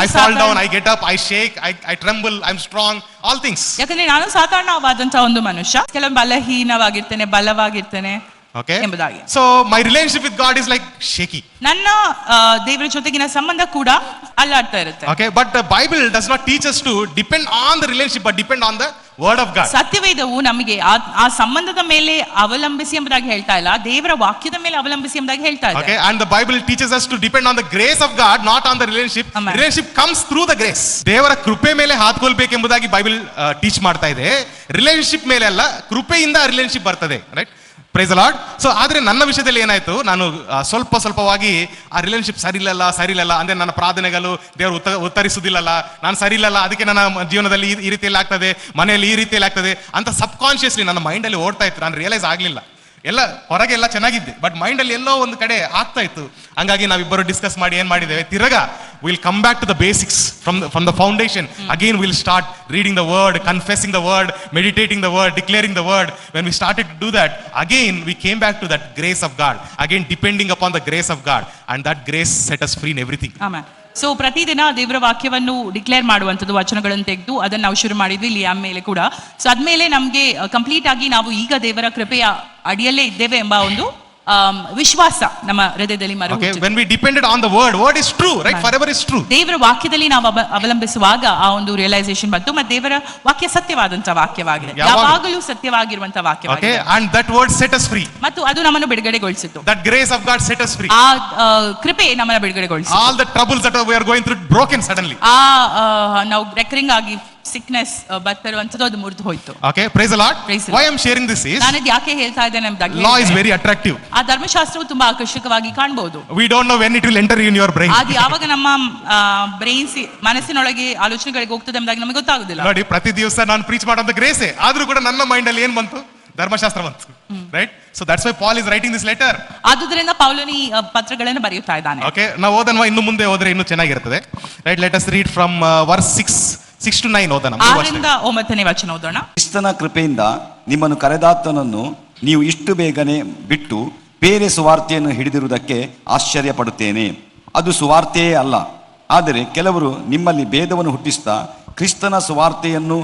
I fall down, I get up, I shake, I tremble, I am strong, all things. ಯಾಕಂದ್ರೆ ನಾನು ಸಾಧಾರಣವಾದಂತಹ ಒಂದು ಮನುಷ್ಯ, ಕೆಲವು ಬಲಹೀನವಾಗಿರ್ತೇನೆ, ಬಲವಾಗಿರ್ತೇನೆ Okay, ಎಂಬುದಾಗಿ. so my relationship with God is like shaky. ನನ್ನ ದೇವರ ಜೊತೆಗಿನ ಸಂಬಂಧ ಕೂಡ ಅಲ್ಲಾಡ್ತಾ ಇರುತ್ತೆ. Okay, but the Bible does not teach us to depend on the relationship but depend on the word of God. ಸತ್ಯವೇದವು ನಮಗೆ ಆ ಸಂಬಂಧದ ಮೇಲೆ ಅವಲಂಬಿಸಿ ಎಂಬುದಾಗಿ ಹೇಳ್ತಾ ಇಲ್ಲ, ದೇವರ ವಾಕ್ಯದ ಮೇಲೆ ಅವಲಂಬಿಸಿ ಎಂಬುದಾಗಿ ಹೇಳ್ತಾ ಇದೆ. Okay, and the Bible teaches us to depend on the grace of God, not on the relationship. Amen. Relationship comes through the grace. ದೇವರ ಕೃಪೆ ಮೇಲೆ ಹಾದ್ಕೊಳ್ಬೇಕು ಎಂಬುದಾಗಿ ಬೈಬಲ್ ಟೀಚ್ ಮಾಡ್ತಾ ಇದೆ. ರಿಲೇಶನ್ಶಿಪ್ ಮೇಲೆ ಅಲ್ಲ, ಕೃಪೆಯಿಂದ ರಿಲೇಶನ್ಶಿಪ್ ಬರ್ತದೆ. Right, praise the lord. So ಆದ್ರೆ ನನ್ನ ವಿಷಯದಲ್ಲಿ ಏನಾಯ್ತು, ನಾನು ಸ್ವಲ್ಪವಾಗಿ ಆ ರಿಲೇಶನ್ಶಿಪ್ ಸರಿ ಇಲ್ಲಲ್ಲ ಅಂದ್ರೆ ನನ್ನ ಪ್ರಾರ್ಥನೆಗಳು ದೇವರು ಉತ್ತರಿಸುವುದಿಲ್ಲಲ್ಲ, ನಾನು ಸರಿ ಇಲ್ಲಲ್ಲ, ಅದಕ್ಕೆ ನನ್ನ ಜೀವನದಲ್ಲಿ ಈ ರೀತಿಯಲ್ಲಿ ಆಗ್ತದೆ, ಮನೆಯಲ್ಲಿ ಈ ರೀತಿಯಲ್ಲಿ ಆಗ್ತದೆ ಅಂತ ಸಬ್ಕಾನ್ಶಿಯಸ್ಲಿ ನನ್ನ ಮೈಂಡಲ್ಲಿ ಓಡ್ತಾ ಇತ್ತು. ನಾನು ರಿಯಲೈಸ್ ಆಗಲಿಲ್ಲ. ಎಲ್ಲ ಹೊರಗೆ ಎಲ್ಲ ಚೆನ್ನಾಗಿದ್ದೆ, ಬಟ್ ಮೈಂಡಲ್ಲಿ ಎಲ್ಲೋ ಒಂದು ಕಡೆ ಆಗ್ತಾ ಇತ್ತು. ಹಂಗಾಗಿ ನಾವಿಬ್ಬರು ಡಿಸ್ಕಸ್ ಮಾಡಿ ಏನ್ ಮಾಡಿದ್ದೇವೆ, ತಿರ್ಗಾ will come back to the basics from the foundation. Again will start reading the word, confessing the word, meditating the word, declaring the word. When we started to do that, again we came back to that grace of God, again depending upon the grace of God, and that grace set us free in everything. Amen. So ಪ್ರತಿದಿನ ದೇವರ ವಾಕ್ಯವನ್ನು declare ಮಾಡುವಂಥದ್ದು, ವಚನಗಳನ್ನು ತೆಗೆದು ಅದನ್ನು ನಾವು ಶುರು ಮಾಡಿದ್ವಿ ಲಿಯಾಮ್ ಮೇಲೆ ಕೂಡ. ಸೊ ಅದ್ಮೇಲೆ ನಮಗೆ ಕಂಪ್ಲೀಟ್ ಆಗಿ ನಾವು ಈಗ ದೇವರ ಕೃಪೆಯ ಅಡಿಯಲ್ಲೇ ಇದ್ದೇವೆ ಎಂಬ ಒಂದು ವಿಶ್ವಾಸ ನಮ್ಮ ಹೃದಯದಲ್ಲಿ Okay, when we depended on the word is true, right? Forever is true. ದೇವರ ವಾಕ್ಯದಲ್ಲಿ ನಾವು ಅವಲಂಬಿಸುವಾಗ ಆ ಒಂದು ರಿಯಲೈಸೇಷನ್ ಬಂತು, ಮತ್ತೆ ದೇವರ ವಾಕ್ಯ ಸತ್ಯವಾದಂತಹ ವಾಕ್ಯವಾಗಿದೆ, ಯಾವಾಗಲೂ ಸತ್ಯವಾಗಿರುವಂತಹ ವಾಕ್ಯವಾಗಿದೆ. Okay, and that word set us free. ಮತ್ತು ಅದು ನಮ್ಮನ್ನು ಬಿಡುಗಡೆಗೊಳಿಸಿತು. That grace of God set us free. ಆ ಕೃಪೆ ನಮ್ಮನ್ನು ಬಿಡುಗಡೆಗೊಳಿಸಿತು. All the troubles that we are going through broken suddenly. ನಾವು ರೆಕರಿಂಗ್ ಆಗಿ ಸಿಕ್ನೆಸ್ ಬರ್ತಿರುವಂತದ್ದು ಅದು ಮುರಿದು ಹೋಯ್ತು. Okay, praise the Lord. Praise the Why Lord. I am sharing this is, ನಾನು ಯಾಕೆ ಹೇಳ್ತಾ ಇದ್ದೇನೆ ಎಂಬುದಾಗಿ, law is very attractive. ಆ ಧರ್ಮಶಾಸ್ತ್ರವು ತುಂಬಾ ಆಕರ್ಷಕವಾಗಿ ಕಾಣಬಹುದು. We don't know when it will enter in your brain. ಅದು ಯಾವಾಗ ನಮ್ಮ ಬ್ರೈನ್ಸ್ ಮನಸ್ಸಿನೊಳಗೆ ಆಲೋಚನೆಗಳಿಗೆ ಹೋಗ್ತದೆ ಎಂಬುದಾಗಿ ನಮಗೆ ಗೊತ್ತಾಗುದಿಲ್ಲ. ನೋಡಿ, ಪ್ರತಿ ದಿವಸ ನಾನು ಪ್ರೀಚ್ ಮಾಡೋದು ಗ್ರೇಸೆ, ಆದ್ರೂ ಕೂಡ ನನ್ನ ಮೈಂಡ್ ಅಲ್ಲಿ ಏನ್ ಬಂತು, ಧರ್ಮಶಾಸ್ತ್ರ ಬಂತು. Right, so that's why Paul is writing this letter. ಆದುದರಿಂದ ಪೌಲನು ಈ ಪತ್ರಗಳನ್ನು ಬರೆಯುತ್ತಾ ಇದ್ದಾನೆ. ಓಕೆ, ನಾವು ಓದೋಣ, ಇನ್ನು ಮುಂದೆ ಹೋದ್ರೆ ಇನ್ನೂ ಚೆನ್ನಾಗಿರ್ತದೆ. Right, let us read from verse 6 to 9 ಓದೋಣ. 6-9 ವಚನ ಓದೋಣ. ಕ್ರಿಸ್ತನ ಕೃಪೆಯಿಂದ ನಿಮ್ಮನ್ನು ಕರೆದಾತನನ್ನು ನೀವು ಇಷ್ಟು ಬೇಗನೆ ಬಿಟ್ಟು ಬೇರೆ ಸುವಾರ್ತೆಯನ್ನು ಹಿಡಿದಿರುವುದಕ್ಕೆ ಆಶ್ಚರ್ಯ ಪಡುತ್ತೇನೆ. ಅದು ಸುವಾರ್ತೆಯೇ ಅಲ್ಲ, ಆದರೆ ಕೆಲವರು ನಿಮ್ಮಲ್ಲಿ ಭೇದವನ್ನು ಹುಟ್ಟಿಸ್ತಾ ಕ್ರಿಸ್ತನ ಸುವಾರ್ತೆಯನ್ನು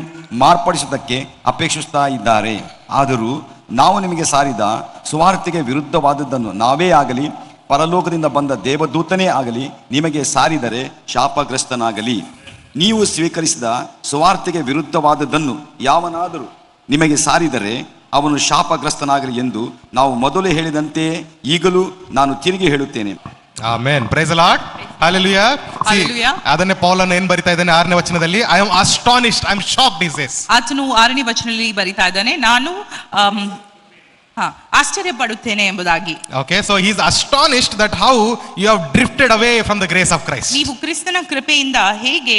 ಮಾರ್ಪಡಿಸುವುದಕ್ಕೆ ಅಪೇಕ್ಷಿಸ್ತಾ ಇದ್ದಾರೆ. ಆದರೂ ನಾವು ನಿಮಗೆ ಸಾರಿದ ಸುವಾರ್ತೆಗೆ ವಿರುದ್ಧವಾದದ್ದನ್ನು ನಾವೇ ಆಗಲಿ ಪರಲೋಕದಿಂದ ಬಂದ ದೇವದೂತನೇ ಆಗಲಿ ನಿಮಗೆ ಸಾರಿದರೆ ಶಾಪಗ್ರಸ್ತನಾಗಲಿ. ನೀವು ಸ್ವೀಕರಿಸಿದ ಸುವಾರ್ತೆಗೆ ವಿರುದ್ಧವಾದದ್ದನ್ನು ಯಾವನಾದರೂ ನಿಮಗೆ ಸಾರಿದರೆ ಅವನು ಶಾಪಗ್ರಸ್ತನಾಗಲಿ ಎಂದು ನಾವು ಮೊದಲೇ ಹೇಳಿದಂತೆಯೇ ಈಗಲೂ ನಾನು ತಿರುಗಿ ಹೇಳುತ್ತೇನೆ. Amen, praise the Lord, hallelujah. ಅದನ್ನೇ ಪೌಲನು ಏನ್ ಬರಿತಾ ಇದ್ದಾನೆ 6ನೇ ವಚನದಲ್ಲಿ, I am astonished, I am shocked he says. ಆತನು 6ನೇ ವಚನದಲ್ಲಿ ಬರಿತಾ ಇದ್ದಾನೆ, ನಾನು ಆಶ್ಚರ್ಯ ಪಡುತ್ತೇನೆ ಎಂಬುದಾಗಿ. Okay, so he is astonished that how you have drifted away from the grace of Christ. ನೀವು ಕ್ರಿಸ್ತನ ಕೃಪೆಯಿಂದ ಹೇಗೆ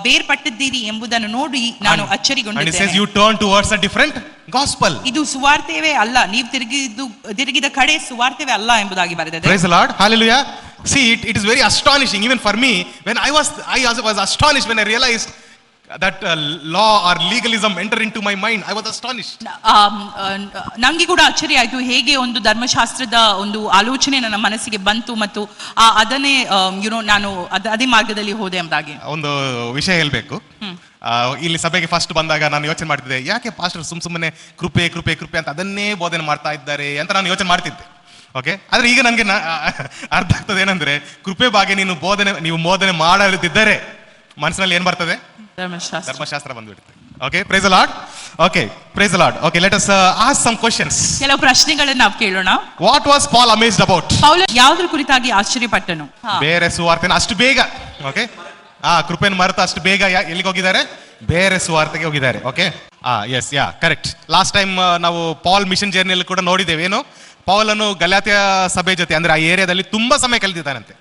ಬೇರ್ಪಟ್ಟಿದ್ದೀರಿ ಎಂಬುದನ್ನು ನೋಡಿ ನಾನು ಅಚ್ಚರಿಗೊಂಡಿದ್ದೇನೆ. And he says you turn towards a different gospel. ಇದು ಸುವಾರ್ತೆಯವೇ ಅಲ್ಲ, ನೀವು ತಿರುಗಿದ ಕಡೆ ಸುವಾರ್ತೆವೇ ಅಲ್ಲ ಎಂಬುದಾಗಿ ಬರೆದಿದೆ. Praise the Lord, hallelujah. See, it is very astonishing even for me when I was astonished when I realized that law or legalism enter into my mind, I was astonished. ನಂಗೆ ಕೂಡ ಆಶ್ಚರ್ಯ ಆಯ್ತು ಹೇಗೆ ಒಂದು ಧರ್ಮಶಾಸ್ತ್ರದ ಒಂದು ಆಲೋಚನೆ ನನ್ನ ಮನಸ್ಸಿಗೆ ಬಂತು ಮತ್ತು ಅದನ್ನೇ ನಾನು ಅದೇ ಮಾರ್ಗದಲ್ಲಿ ಹೋದೆ ಎಂಬುದಾಗಿ ಒಂದು ವಿಷಯ ಹೇಳ್ಬೇಕು. ಇಲ್ಲಿ ಸಭೆಗೆ ಫಸ್ಟ್ ಬಂದಾಗ ನಾನು ಯೋಚನೆ ಮಾಡ್ತಿದ್ದೆ, ಯಾಕೆ ಪಾಸ್ಟರ್ ಸುಮ್ಮನೆ ಕೃಪೆ ಕೃಪೆ ಕೃಪೆ ಅಂತ ಅದನ್ನೇ ಬೋಧನೆ ಮಾಡ್ತಾ ಇದ್ದಾರೆ ಅಂತ ನಾನು ಯೋಚನೆ ಮಾಡ್ತಿದ್ದೆ. ಓಕೆ, ಆದ್ರೆ ಈಗ ನನಗೆ ಅರ್ಥ ಆಗ್ತದೆ ಏನಂದ್ರೆ, ಕೃಪೆ ಬಗ್ಗೆ ನೀವು ಬೋಧನೆ ಮಾಡದಿದ್ದರೆ ಮನಸ್ಸಿನಲ್ಲಿ ಏನ್ ಬರ್ತದೆ? ಧರ್ಮಶಾಸ್ತ್ರ ಬಂದ್ಬಿಡುತ್ತೆ. Okay, praise the Lord. Okay, praise the Lord. Okay, let us ask some questions. ಕೆಲವು ಪ್ರಶ್ನೆಗಳನ್ನು ನಾವು ಕೇಳೋಣ. What was Paul amazed about? ಪೌಲ ಯಾವುದರ ಕುರಿತಾಗಿ ಆಶ್ಚರ್ಯಪಟ್ಟನು? ಬೇರೆ ಸುವಾರ್ತೆನ ಅಷ್ಟು ಬೇಗ, ಓಕೆ, ಕೃಪೆಯನ್ನು ಮರೆತು ಅಷ್ಟು ಬೇಗ ಎಲ್ಲಿಗೆ ಹೋಗಿದ್ದಾರೆ? ಬೇರೆ ಸುವಾರ್ತೆಗೆ ಹೋಗಿದ್ದಾರೆ. ಓಕೆ, ಎಸ್, ಯಾ, ಕರೆಕ್ಟ್. ಲಾಸ್ಟ್ ಟೈಮ್ ನಾವು ಪಾಲ್ ಮಿಷನ್ ಜರ್ನಿಯಲ್ಲಿ ಕೂಡ ನೋಡಿದ್ದೇವೆ. ಏನು, ಪೌಲನು ಗಲಾತ್ಯ ಸಭೆ ಜೊತೆ ಅಂದ್ರೆ ಆ ಏರಿಯಾದಲ್ಲಿ ತುಂಬಾ ಸಮಯ ಕಳೆದಿದ್ದಾನಂತೆ.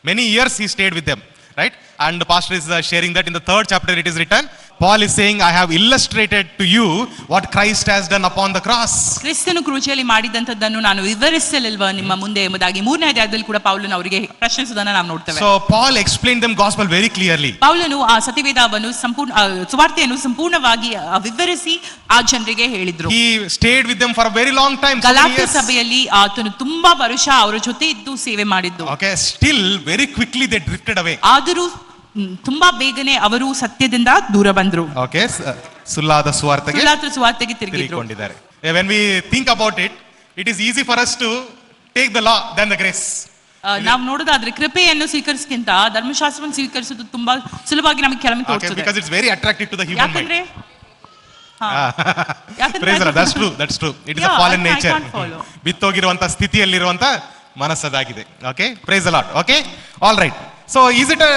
Many years he stayed with them, right? And the pastor is sharing that in the 3rd chapter it is written, Paul is saying, I have illustrated to you what Christ has done upon the cross. ಕ್ರಿಸ್ತನು ಕ್ರೂಚಿಯಲ್ಲಿ ಮಾಡಿದಂತದ್ದನ್ನು ನಾನು ವಿವರಿಸಲಿಲ್ವಾ ನಿಮ್ಮ ಮುಂದೆ ಎಂಬುದಾಗಿ 3ನೇ ಅಧ್ಯಾಯದಲ್ಲಿ ಕೂಡ ಪೌಲನು ಅವರಿಗೆ ಪ್ರಶ್ನಿಸುವುದನ್ನು ನಾವು ನೋಡ್ತೇವೆ. So Paul explained them gospel very clearly. ಪೌಲನು ಆ ಸತ್ಯವೇದವನ್ನು ಸುವಾರ್ತೆಯನ್ನು ಸಂಪೂರ್ಣವಾಗಿ ವಿವರಿಸಿ ಆ ಜನರಿಗೆ ಹೇಳಿದ್ರು. He stayed with them for a very long time. Galatia ಸಭೆಯಲ್ಲಿ ಆತನು ತುಂಬಾ ವರ್ಷ ಅವರ ಜೊತೆ ಇದ್ದು ಸೇವೆ ಮಾಡಿದ್ದು. Okay, still very quickly they drifted away. ಆದರೂ ತುಂಬಾ ಬೇಗನೆ ಅವರು ಸತ್ಯದಿಂದ ದೂರ ಬಂದ್ರು. Okay, ಸುಳ್ಳಾದ ಸುವಾರ್ತೆಗೆ ತಿರುಗಿಕೊಂಡಿದ್ದಾರೆ. When we think about it, it is easy for us to take the law than the grace. ನಾವು ನೋಡೋದಾದ್ರೆ ಕೃಪೆಯನ್ನು ಸ್ವೀಕರಿಸಕ್ಕಿಂತ ಧರ್ಮಶಾಸ್ತ್ರವನ್ನು ಸ್ವೀಕರಿಸುವುದು ತುಂಬಾ ಸುಲಭವಾಗಿ ನಮಗೆ ಕೆಲವೊಮ್ಮೆ ತೋರುತ್ತದೆ. Because it's very attractive to the human mind. Praise the Lord. That's true. It is a fallen nature. ಬಿತ್ತೋಗಿರುವಂತ ಸ್ಥಿತಿಯಲ್ಲಿರುವಂತ ಮನಸ್ಸದಾಗಿದೆ. Okay, praise the Lord. Okay, all right. So is it a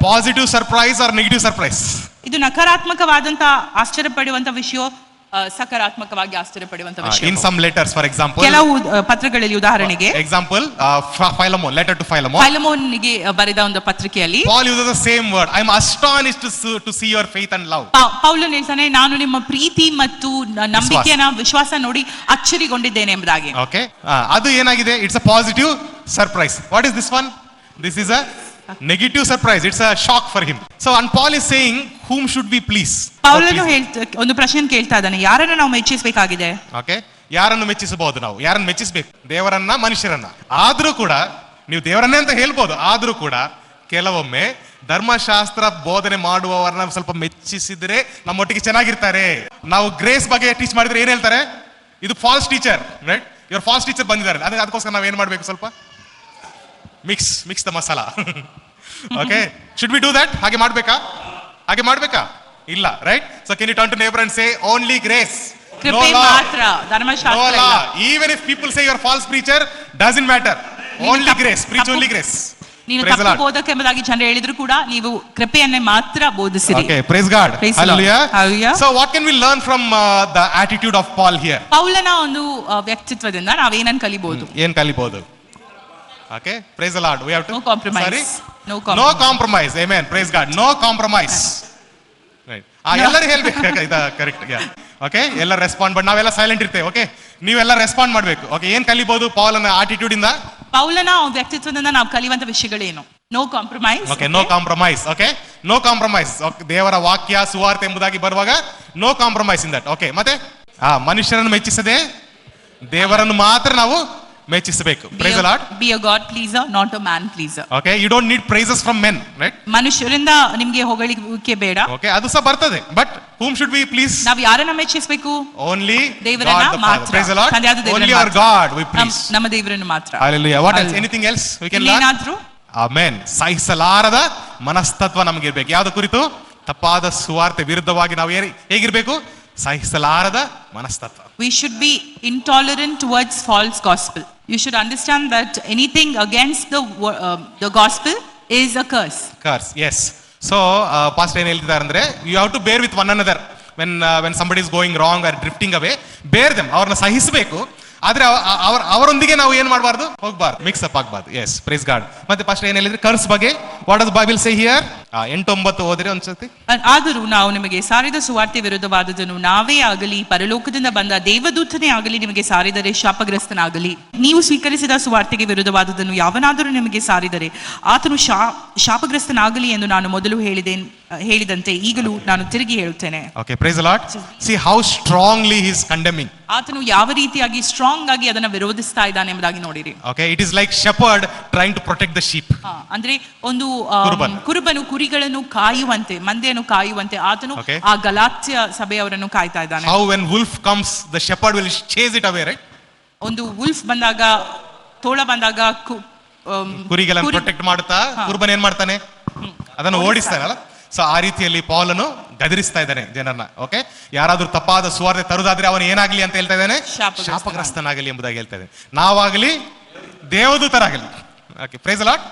positive surprise or negative surprise? ಇದು ನಕಾರಾತ್ಮಕವಾದಂತ ಆಶ್ಚರ್ಯಪಡುವಂತ ವಿಷಯ, ಸಕಾರಾತ್ಮಕವಾಗಿ ಆಶ್ಚರ್ಯಪಡುವಂತ ವಿಷಯ. In some letters, for example, ಕೆಲವು ಪತ್ರಗಳಲ್ಲಿ ಉದಾಹರಣೆಗೆ example, Philemon, letter to Philemon. ಫೈಲಮೋನಿಗೆ ಬರೆದ ಒಂದು ಪತ್ರಿಕೆಯಲ್ಲಿ Paul uses the same word. I am astonished to see your faith and love. ಪೌಲನು ಹೇಳ್ತಾನೆ, ನಾನು ನಿಮ್ಮ ಪ್ರೀತಿ ಮತ್ತು ನಂಬಿಕೆಯ ವಿಶ್ವಾಸ ನೋಡಿ ಅಚ್ಚರಿಗೊಂಡಿದ್ದೇನೆ ಎಂಬುದಾಗಿ. Okay, ಅದು ಏನಾಗಿದೆ? It's a positive surprise. What is this one? This is a negative surprise. It's a shock for him. So and Paul is saying, whom should we please? ಪೌಲನು ಒಂದು ಪ್ರಶ್ನೆ ಕೇಳ್ತಾ ಇದ್ದಾನೆ, ಯಾರನ್ನು ನಾವು ಮೆಚ್ಚಿಸಬೇಕಾಗಿದೆ? ಓಕೆ, ಯಾರನ್ನು ಮೆಚ್ಚಿಸಬಹುದು? ನಾವು ಯಾರನ್ನು ಮೆಚ್ಚಿಸಬೇಕು? ದೇವರನ್ನ, ಮನುಷ್ಯರನ್ನ. ಆದ್ರೂ ಕೂಡ ನೀವು ದೇವರನ್ನೇ ಅಂತ ಹೇಳ್ಬೋದು, ಆದ್ರೂ ಕೂಡ ಕೆಲವೊಮ್ಮೆ ಧರ್ಮಶಾಸ್ತ್ರ ಬೋಧನೆ ಮಾಡುವವರನ್ನ ಸ್ವಲ್ಪ ಮೆಚ್ಚಿಸಿದ್ರೆ ನಮ್ಮೊಟ್ಟಿಗೆ ಚೆನ್ನಾಗಿರ್ತಾರೆ. ನಾವು ಗ್ರೇಸ್ ಬಗ್ಗೆ ಟೀಚ್ ಮಾಡಿದ್ರೆ ಏನ್ ಹೇಳ್ತಾರೆ? ಇದು ಫಾಲ್ಸ್ ಟೀಚರ್, ರೈಟ್? ಇವ್ರು ಫಾಲ್ಸ್ ಟೀಚರ್ ಬಂದಿದ್ದಾರೆ, ಅದಕ್ಕೋಸ್ಕರ ನಾವು ಏನ್ ಮಾಡ್ಬೇಕು? ಸ್ವಲ್ಪ mix the masala. Okay, should we do that? ಹಾಗೆ ಮಾಡ್ಬೇಕಾ? ಇಲ್ಲ, right? So can you turn to neighbour and say, only grace, no law, no law. Even if people say you are false preacher, doesn't matter. Only grace, preach only grace. ನೀನು ತಪ್ಪು ಬೋಧಕ ಎಂಬುದಾಗಿ ಜನರು ಹೇಳಿದ್ರು ಕೂಡ ನೀವು ಕೃಪೆಯನ್ನೇ ಮಾತ್ರ ಬೋಧಿಸಿರಿ. Okay, praise God. Hallelujah. So what can we learn from the attitude of Paul here? ಪೌಲನ ಒಂದು ವ್ಯಕ್ತಿತ್ವದಿಂದ ನಾವೇನನ್ನು ಕಲಿಬಹುದು? ಏನ್ ಕಲಿಬಹುದು? Okay, praise the Lord. We have to no compromise. Sorry? No compromise. Amen. Praise God. No compromise. Right. ಎಲ್ಲರೂ ಹೇಳ್ಬೇಕು. ಇದು correct. Okay, ಎಲ್ಲ respond, but ನಾವೆಲ್ಲ silent ಇರ್ತೇವೆ. Okay, ನೀವೆಲ್ಲ ರೆಸ್ಪಾಂಡ್ ಮಾಡ್ಬೇಕು. ಓಕೆ, ಏನ್ ಕಲಿಬಹುದು ಪೌಲನ ಆಟಿಟ್ಯೂಡ್ ಇಂದ? ಪೌಲನ ವ್ಯಕ್ತಿತ್ವದಿಂದ ನಾವು ಕಲಿಯುವಂತ ವಿಷಯಗಳೇನು? No compromise. Okay, no compromise. Okay, no compromise. ದೇವರ ವಾಕ್ಯ ಸುವಾರ್ತೆ ಎಂಬುದಾಗಿ ಬರುವಾಗ no compromise in that. Okay, ಮತ್ತೆ ಮನುಷ್ಯರನ್ನು ಮೆಚ್ಚಿಸದೆ ದೇವರನ್ನು ಮಾತ್ರ ನಾವು ಮೆಚ್ಚಿಸಬೇಕು. Praise the Lord. Be a God pleaser, not a man pleaser. Okay, you don't need praises from men, right? ಮನುಷ್ಯರಿಂದ ನಿಮಗೆ ಹೊಗಳಿಕೆ ಬೇಡ. Okay, ಅದು ಸಹ ಬರ್ತದೆ, but whom should we please? ನಾವು ಯಾರನ್ನ ಮೆಚ್ಚಿಸಬೇಕು? Only ದೇವರನ್ನ ಮಾತ್ರ. Praise the Lord. Only our God we please. ನಮ್ಮ ದೇವರನ್ನು ಮಾತ್ರ. Hallelujah. What else? Anything else we can learn? ಏನಾದ್ರೂ? Amen. ಸಹಿಸಲಾರದ ಮನಸ್ತತ್ವ ನಮಗೆ ಇರಬೇಕು. ಯಾವುದು ಕುರಿತು? ತಪ್ಪಾದ ಸುವಾರ್ತೆ ವಿರುದ್ಧವಾಗಿ ನಾವು ಹೇಗಿರಬೇಕು? ಸಹಿಸಲಾರದ ಮನಸ್ತತ್ವ. We should be intolerant towards false gospel. You should understand that anything against the gospel is a curse. Curse, yes. So pastor ಏನು ಹೇಳ್ತಿದ್ದಾರೆ ಅಂದ್ರೆ, you have to bear with one another when somebody is going wrong or drifting away. Bear them. ಅವ್ರನ್ನ ಸಹಿಸಬೇಕು. ಆದ್ರೆ ಅವರೊಂದಿಗೆ ನಾವು ಏನ್ ಮಾಡಬಾರ್ದು? ಹೋಗಬಾರ್ದು, ಮಿಕ್ಸ್ ಅಪ್ ಆಗಬಾರ್ದು. Yes, praise God. ಮತ್ತೆ ಪಾಸ್ಟರ್ ಏನ್ ಹೇಳಿದ್ರೆ ಕರ್ಸ್ ಬಗ್ಗೆ? What does Bible say here? 8-9 ಓದಿರಿ ಒಂದ್ಸತಿ. ಆದರೂ ನಾವು ನಿಮಗೆ ಸಾರಿದ ಸುವಾರ್ತೆ ವಿರುದ್ಧವಾದುದನ್ನು ನಾವೇ ಆಗಲಿ ಪರಲೋಕದಿಂದ ಬಂದ ದೇವದೂತನೇ ಆಗಲಿ ನಿಮಗೆ ಸಾರಿದರೆ ಶಾಪಗ್ರಸ್ತನಾಗಲಿ. ನೀವು ಸ್ವೀಕರಿಸಿದ ಸುವಾರ್ತೆಗೆ ವಿರುದ್ಧವಾದುದನ್ನು ಯಾವನಾದರೂ ನಿಮಗೆ ಸಾರಿದರೆ ಆತನು ಶಾಪಗ್ರಸ್ತನಾಗಲಿ ಎಂದು ನಾನು ಮೊದಲು ಹೇಳಿದಂತೆ ಈಗಲೂ ನಾನು ತಿರುಗಿ ಹೇಳುತ್ತೇನೆ. Okay, praise the Lord. See how strongly he is condemning. ಆತನು ಯಾವ ರೀತಿಯಾಗಿ ಸ್ಟ್ರಾಂಗ್ ಆಗಿ ಅದನ್ನ ವಿರೋಧಿಸ್ತಾ ಇದ್ದಾನೆ ಎಂಬುದಾಗಿ ನೋಡಿರಿ. Okay, it is like shepherd trying to protect the sheep. ಅಂದ್ರೆ ಒಂದು ಕುರುಬನು ಕುರಿಗಳನ್ನು ಕಾಯುವಂತೆ ಮಂದೆಯನ್ನು ಕಾಯುವಂತೆ ಆತನು ಆ ಗಲಾತ್ಯ ಸಭೆಯವರನ್ನು ಕಾಯ್ತಾ ಇದ್ದಾನೆ. How when wolf comes the shepherd will chase it away, right? ಒಂದು ವುಲ್ಫ್ ಬಂದಾಗ ತೋಳ ಬಂದಾಗ ಕುರಿಗಳನ್ನು ಪ್ರೊಟೆಕ್ಟ್ ಮಾಡುತ್ತಾ ಕುರುಬನ್ ಏನ್ ಮಾಡ್ತಾನೆ, ಅದನ್ನು ಓಡಿಸ್ತಾನಲ್ಲ. ಸೊ ಆ ರೀತಿಯಲ್ಲಿ ಪೌಲನು ಗದರಿಸ್ತಾ ಇದ್ದಾನೆ ಜನರನ್ನ. ಓಕೆ, ಯಾರಾದ್ರೂ ತಪ್ಪಾದ ಸುವಾರ್ತೆ ತರುದಾದ್ರೆ ಅವನು ಏನಾಗ್ಲಿ ಅಂತ ಹೇಳ್ತಾ ಇದ್ದಾನೆ, ಶಾಪಗ್ರಸ್ತನಾಗಲಿ ಎಂಬುದಾಗಿ ಹೇಳ್ತಾ ಇದ್ದಾನೆ. ನಾವಾಗಲಿ ದೇವದೂತರಾಗಲಿ. Okay, praise the Lord.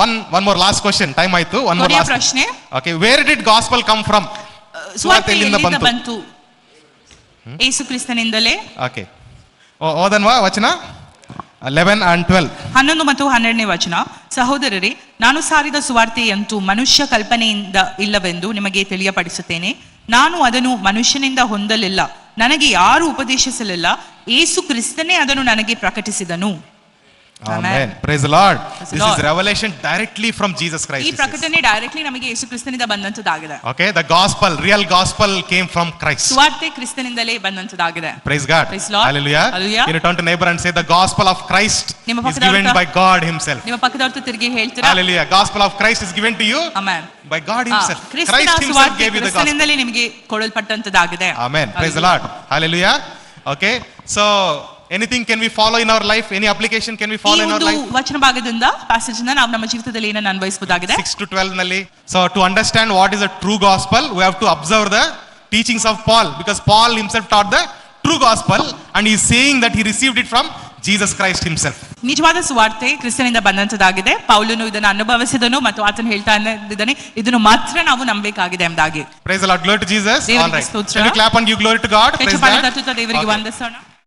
One more last question, time ಆಯ್ತು. ಒನ್ ಮೋರ್ ಲಾಸ್ಟ್ ಪ್ರಶ್ನೆ. Okay, where did gospel come from? ಸುವಾರ್ತೆ ಎಲ್ಲಿಂದ ಬಂತು? ಯೇಸು ಕ್ರಿಸ್ತನಿಂದಲೇ. ಓಕೆ, ಓದನ್ವಾ ವಚನ 11 and 12. 11 ಮತ್ತು 12ನೇ ವಚನ. ಸಹೋದರರೇ, ನಾನು ಸಾರಿದ ಸುವಾರ್ತೆಯಂತೂ ಮನುಷ್ಯ ಕಲ್ಪನೆಯಿಂದ ಇಲ್ಲವೆಂದು ನಿಮಗೆ ತಿಳಿಯಪಡಿಸುತ್ತೇನೆ. ನಾನು ಅದನ್ನು ಮನುಷ್ಯನಿಂದ ಹೊಂದಲಿಲ್ಲ, ನನಗೆ ಯಾರು ಉಪದೇಶಿಸಲಿಲ್ಲ, ಯೇಸು ಕ್ರಿಸ್ತನೇ ಅದನ್ನು ನನಗೆ ಪ್ರಕಟಿಸಿದನು. Amen. Praise the Lord. This is revelation directly from Jesus Christ. ಈ ಪ್ರಕಟಣೆ ಡೈರೆಕ್ಟ್ಲಿ ನಮಗೆ ಯೇಸು ಕ್ರಿಸ್ತನಿಂದ ಬಂದಂತದಾಗಿದೆ. Okay, the gospel, real gospel came from Christ. ಸುವಾರ್ತೆ ಕ್ರಿಸ್ತನಿಂದಲೇ ಬಂದಂತದಾಗಿದೆ. Praise God. Praise Lord. Hallelujah. Hallelujah. You turn to neighbor and say the gospel of Christ is given by God himself. ನಿಮ್ಮ ಪಕ್ಕದವರ ತಿರುಗಿ ಹೇಳ್ತೀರಾ? Hallelujah. Gospel of Christ is given to you. Amen. By God himself. Christ himself gave you the gospel. ಕ್ರಿಸ್ತನಿಂದಲೇ ನಿಮಗೆ ಕೊಡಲ್ಪಟ್ಟಂತದಾಗಿದೆ. Amen. Praise the Lord. Hallelujah. Okay, so anything can we follow in our life? Any application can we follow in our life? ಈ ವಚನ ಭಾಗದಿಂದ passage ಇಂದ ನಾವು ನಮ್ಮ ಜೀವಿತದಲ್ಲಿ ಏನನ್ನು ಅನ್ವಯಿಸಬಹುದಾಗಿದೆ? 6 to 12 ನಲ್ಲಿ. So to understand what is a true gospel, we have to observe the teachings of Paul, because Paul himself taught the true gospel and he is saying that he received it from Jesus Christ himself. ನಿಜವಾದ ಸುವಾರ್ತೆ ಕ್ರಿಸ್ತನಿಂದ ಬಂದಂತದಾಗಿದೆ. ಪೌಲನು ಇದನ್ನು ಅನುಭವಿಸಿದನು ಮತ್ತು ಆತನು ಹೇಳ್ತಾ ಇದ್ದಾನೆ ಇದನ್ನು ಮಾತ್ರ ನಾವು ನಂಬಬೇಕಾಗಿದೆ ಎಂಬುದಾಗಿ. Praise the Lord. Glory to Jesus. All right. Can you clap and give glory to God? Praise God. ದೇವರಿಗೆ ವಂದಿಸೋಣ.